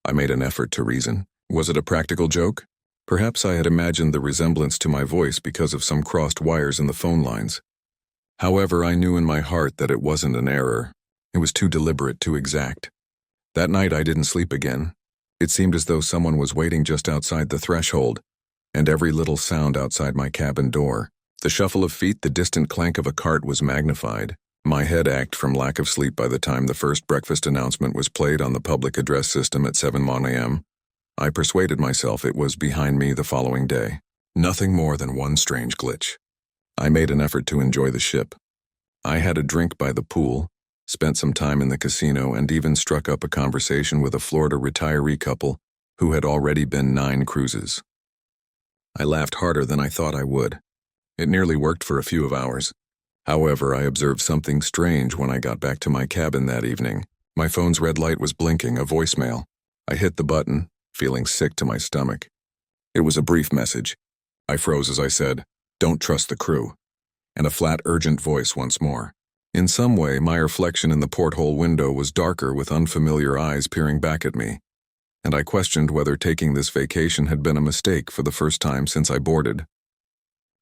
S1: I made an effort to reason. Was it a practical joke? Perhaps I had imagined the resemblance to my voice because of some crossed wires in the phone lines. However, I knew in my heart that it wasn't an error. It was too deliberate, too exact. That night I didn't sleep again. It seemed as though someone was waiting just outside the threshold, and every little sound outside my cabin door. The shuffle of feet, the distant clank of a cart was magnified. My head ached from lack of sleep by the time the first breakfast announcement was played on the public address system at 7 a.m. I persuaded myself it was behind me the following day. Nothing more than one strange glitch. I made an effort to enjoy the ship. I had a drink by the pool, spent some time in the casino, and even struck up a conversation with a Florida retiree couple who had already been 9 cruises. I laughed harder than I thought I would. It nearly worked for a few of hours. However, I observed something strange when I got back to my cabin that evening. My phone's red light was blinking, a voicemail. I hit the button, feeling sick to my stomach. It was a brief message. I froze as I said, "Don't trust the crew," and a flat, urgent voice once more. In some way, my reflection in the porthole window was darker with unfamiliar eyes peering back at me, and I questioned whether taking this vacation had been a mistake for the first time since I boarded.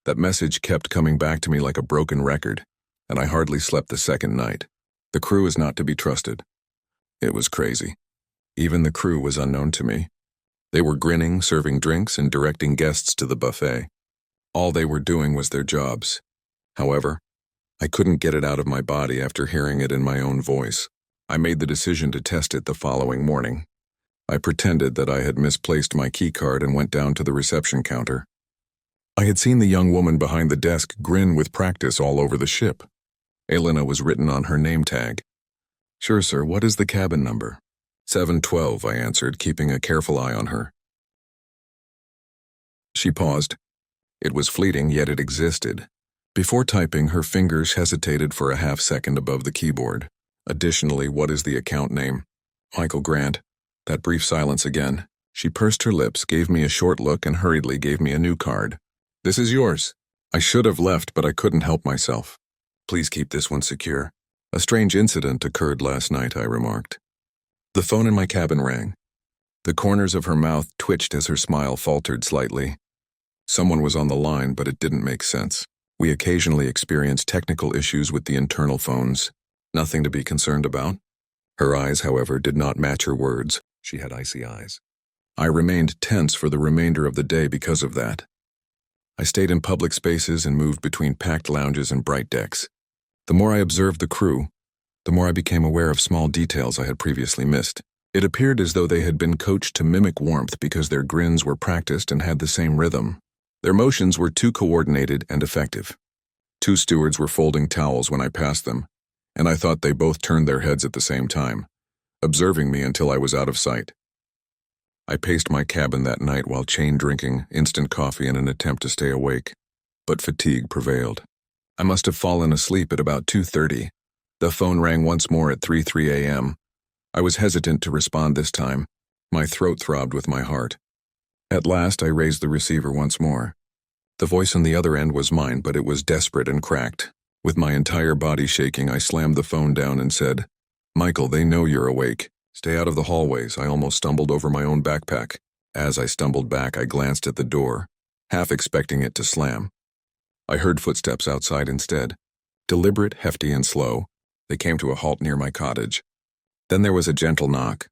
S1: That message kept coming back to me like a broken record, and I hardly slept the second night. The crew is not to be trusted. It was crazy. Even the crew was unknown to me. They were grinning, serving drinks, and directing guests to the buffet. All they were doing was their jobs. However, I couldn't get it out of my body after hearing it in my own voice. I made the decision to test it the following morning. I pretended that I had misplaced my keycard and went down to the reception counter. I had seen the young woman behind the desk grin with practice all over the ship. Elena was written on her name tag. "Sure, sir. What is the cabin number?" 712, I answered, keeping a careful eye on her. She paused. It was fleeting, yet it existed. Before typing, her fingers hesitated for a half-second above the keyboard. "Additionally, what is the account name?" "Michael Grant." That brief silence again. She pursed her lips, gave me a short look, and hurriedly gave me a new card. "This is yours." I should have left, but I couldn't help myself. "Please keep this one secure." "A strange incident occurred last night," I remarked. The phone in my cabin rang. The corners of her mouth twitched as her smile faltered slightly. Someone was on the line, but it didn't make sense. We occasionally experienced technical issues with the internal phones. Nothing to be concerned about. Her eyes, however, did not match her words. She had icy eyes. I remained tense for the remainder of the day because of that. I stayed in public spaces and moved between packed lounges and bright decks. The more I observed the crew, the more I became aware of small details I had previously missed. It appeared as though they had been coached to mimic warmth because their grins were practiced and had the same rhythm. Their motions were too coordinated and effective. 2 stewards were folding towels when I passed them, and I thought they both turned their heads at the same time, observing me until I was out of sight. I paced my cabin that night while chain drinking instant coffee in an attempt to stay awake, but fatigue prevailed. I must have fallen asleep at about 2:30. The phone rang once more at 3:03 a.m. I was hesitant to respond this time. My throat throbbed with my heart. At last, I raised the receiver once more. The voice on the other end was mine, but it was desperate and cracked. With my entire body shaking, I slammed the phone down and said, "Michael, they know you're awake. Stay out of the hallways." I almost stumbled over my own backpack. As I stumbled back, I glanced at the door, half expecting it to slam. I heard footsteps outside instead. Deliberate, hefty, and slow, they came to a halt near my cottage. Then there was a gentle knock.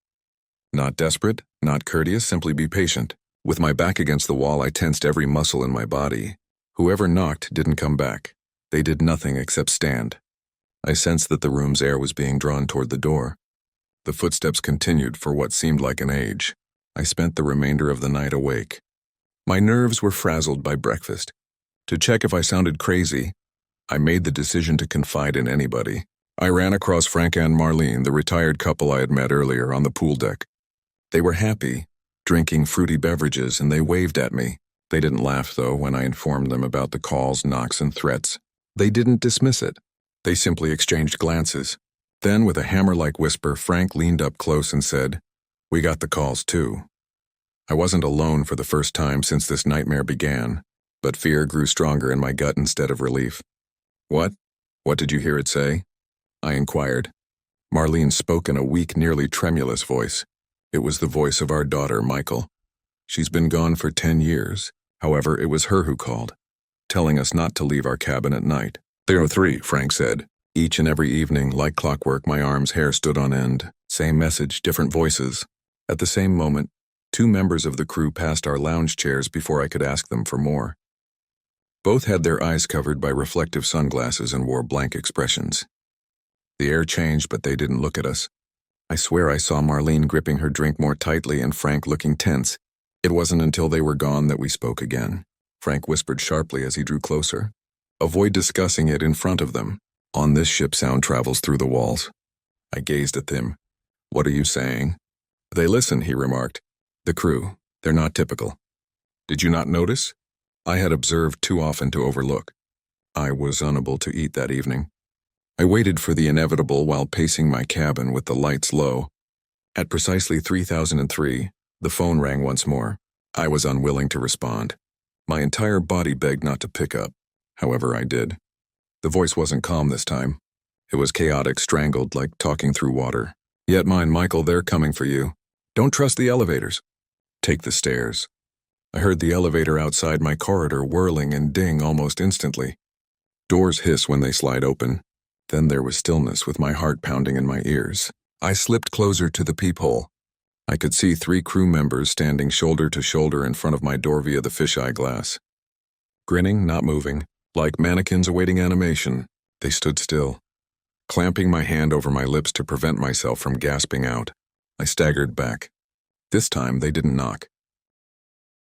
S1: Not desperate, not courteous, simply be patient. With my back against the wall, I tensed every muscle in my body. Whoever knocked didn't come back. They did nothing except stand. I sensed that the room's air was being drawn toward the door. The footsteps continued for what seemed like an age. I spent the remainder of the night awake. My nerves were frazzled by breakfast. To check if I sounded crazy, I made the decision to confide in anybody. I ran across Frank and Marlene, the retired couple I had met earlier, on the pool deck. They were happy, drinking fruity beverages, and they waved at me. They didn't laugh, though, when I informed them about the calls, knocks, and threats. They didn't dismiss it. They simply exchanged glances. Then, with a hammer-like whisper, Frank leaned up close and said, "We got the calls, too." I wasn't alone for the first time since this nightmare began, but fear grew stronger in my gut instead of relief. "What? What did you hear it say?" I inquired. Marlene spoke in a weak, nearly tremulous voice. It was the voice of our daughter, Michael. She's been gone for 10 years. However, it was her who called, telling us not to leave our cabin at night. "There are 3, Frank said. Each and every evening, like clockwork, my arm's hair stood on end. Same message, different voices. At the same moment, Two members of the crew passed our lounge chairs before I could ask them for more. Both had their eyes covered by reflective sunglasses and wore blank expressions. The air changed, but they didn't look at us. I swear I saw Marlene gripping her drink more tightly and Frank looking tense. It wasn't until they were gone that we spoke again. Frank whispered sharply as he drew closer. "Avoid discussing it in front of them. On this ship, sound travels through the walls." I gazed at them. "What are you saying?" "They listen," he remarked. "The crew. They're not typical." "Did you not notice?" I had observed too often to overlook. I was unable to eat that evening. I waited for the inevitable while pacing my cabin with the lights low. At precisely 3003, the phone rang once more. I was unwilling to respond. My entire body begged not to pick up. However, I did. The voice wasn't calm this time. It was chaotic, strangled, like talking through water. "Yet mine, Michael, they're coming for you. Don't trust the elevators. Take the stairs." I heard the elevator outside my corridor whirling and ding almost instantly. Doors hiss when they slide open. Then there was stillness with my heart pounding in my ears. I slipped closer to the peephole. I could see 3 crew members standing shoulder to shoulder in front of my door via the fisheye glass. Grinning, not moving, like mannequins awaiting animation, they stood still, clamping my hand over my lips to prevent myself from gasping out. I staggered back. This time they didn't knock.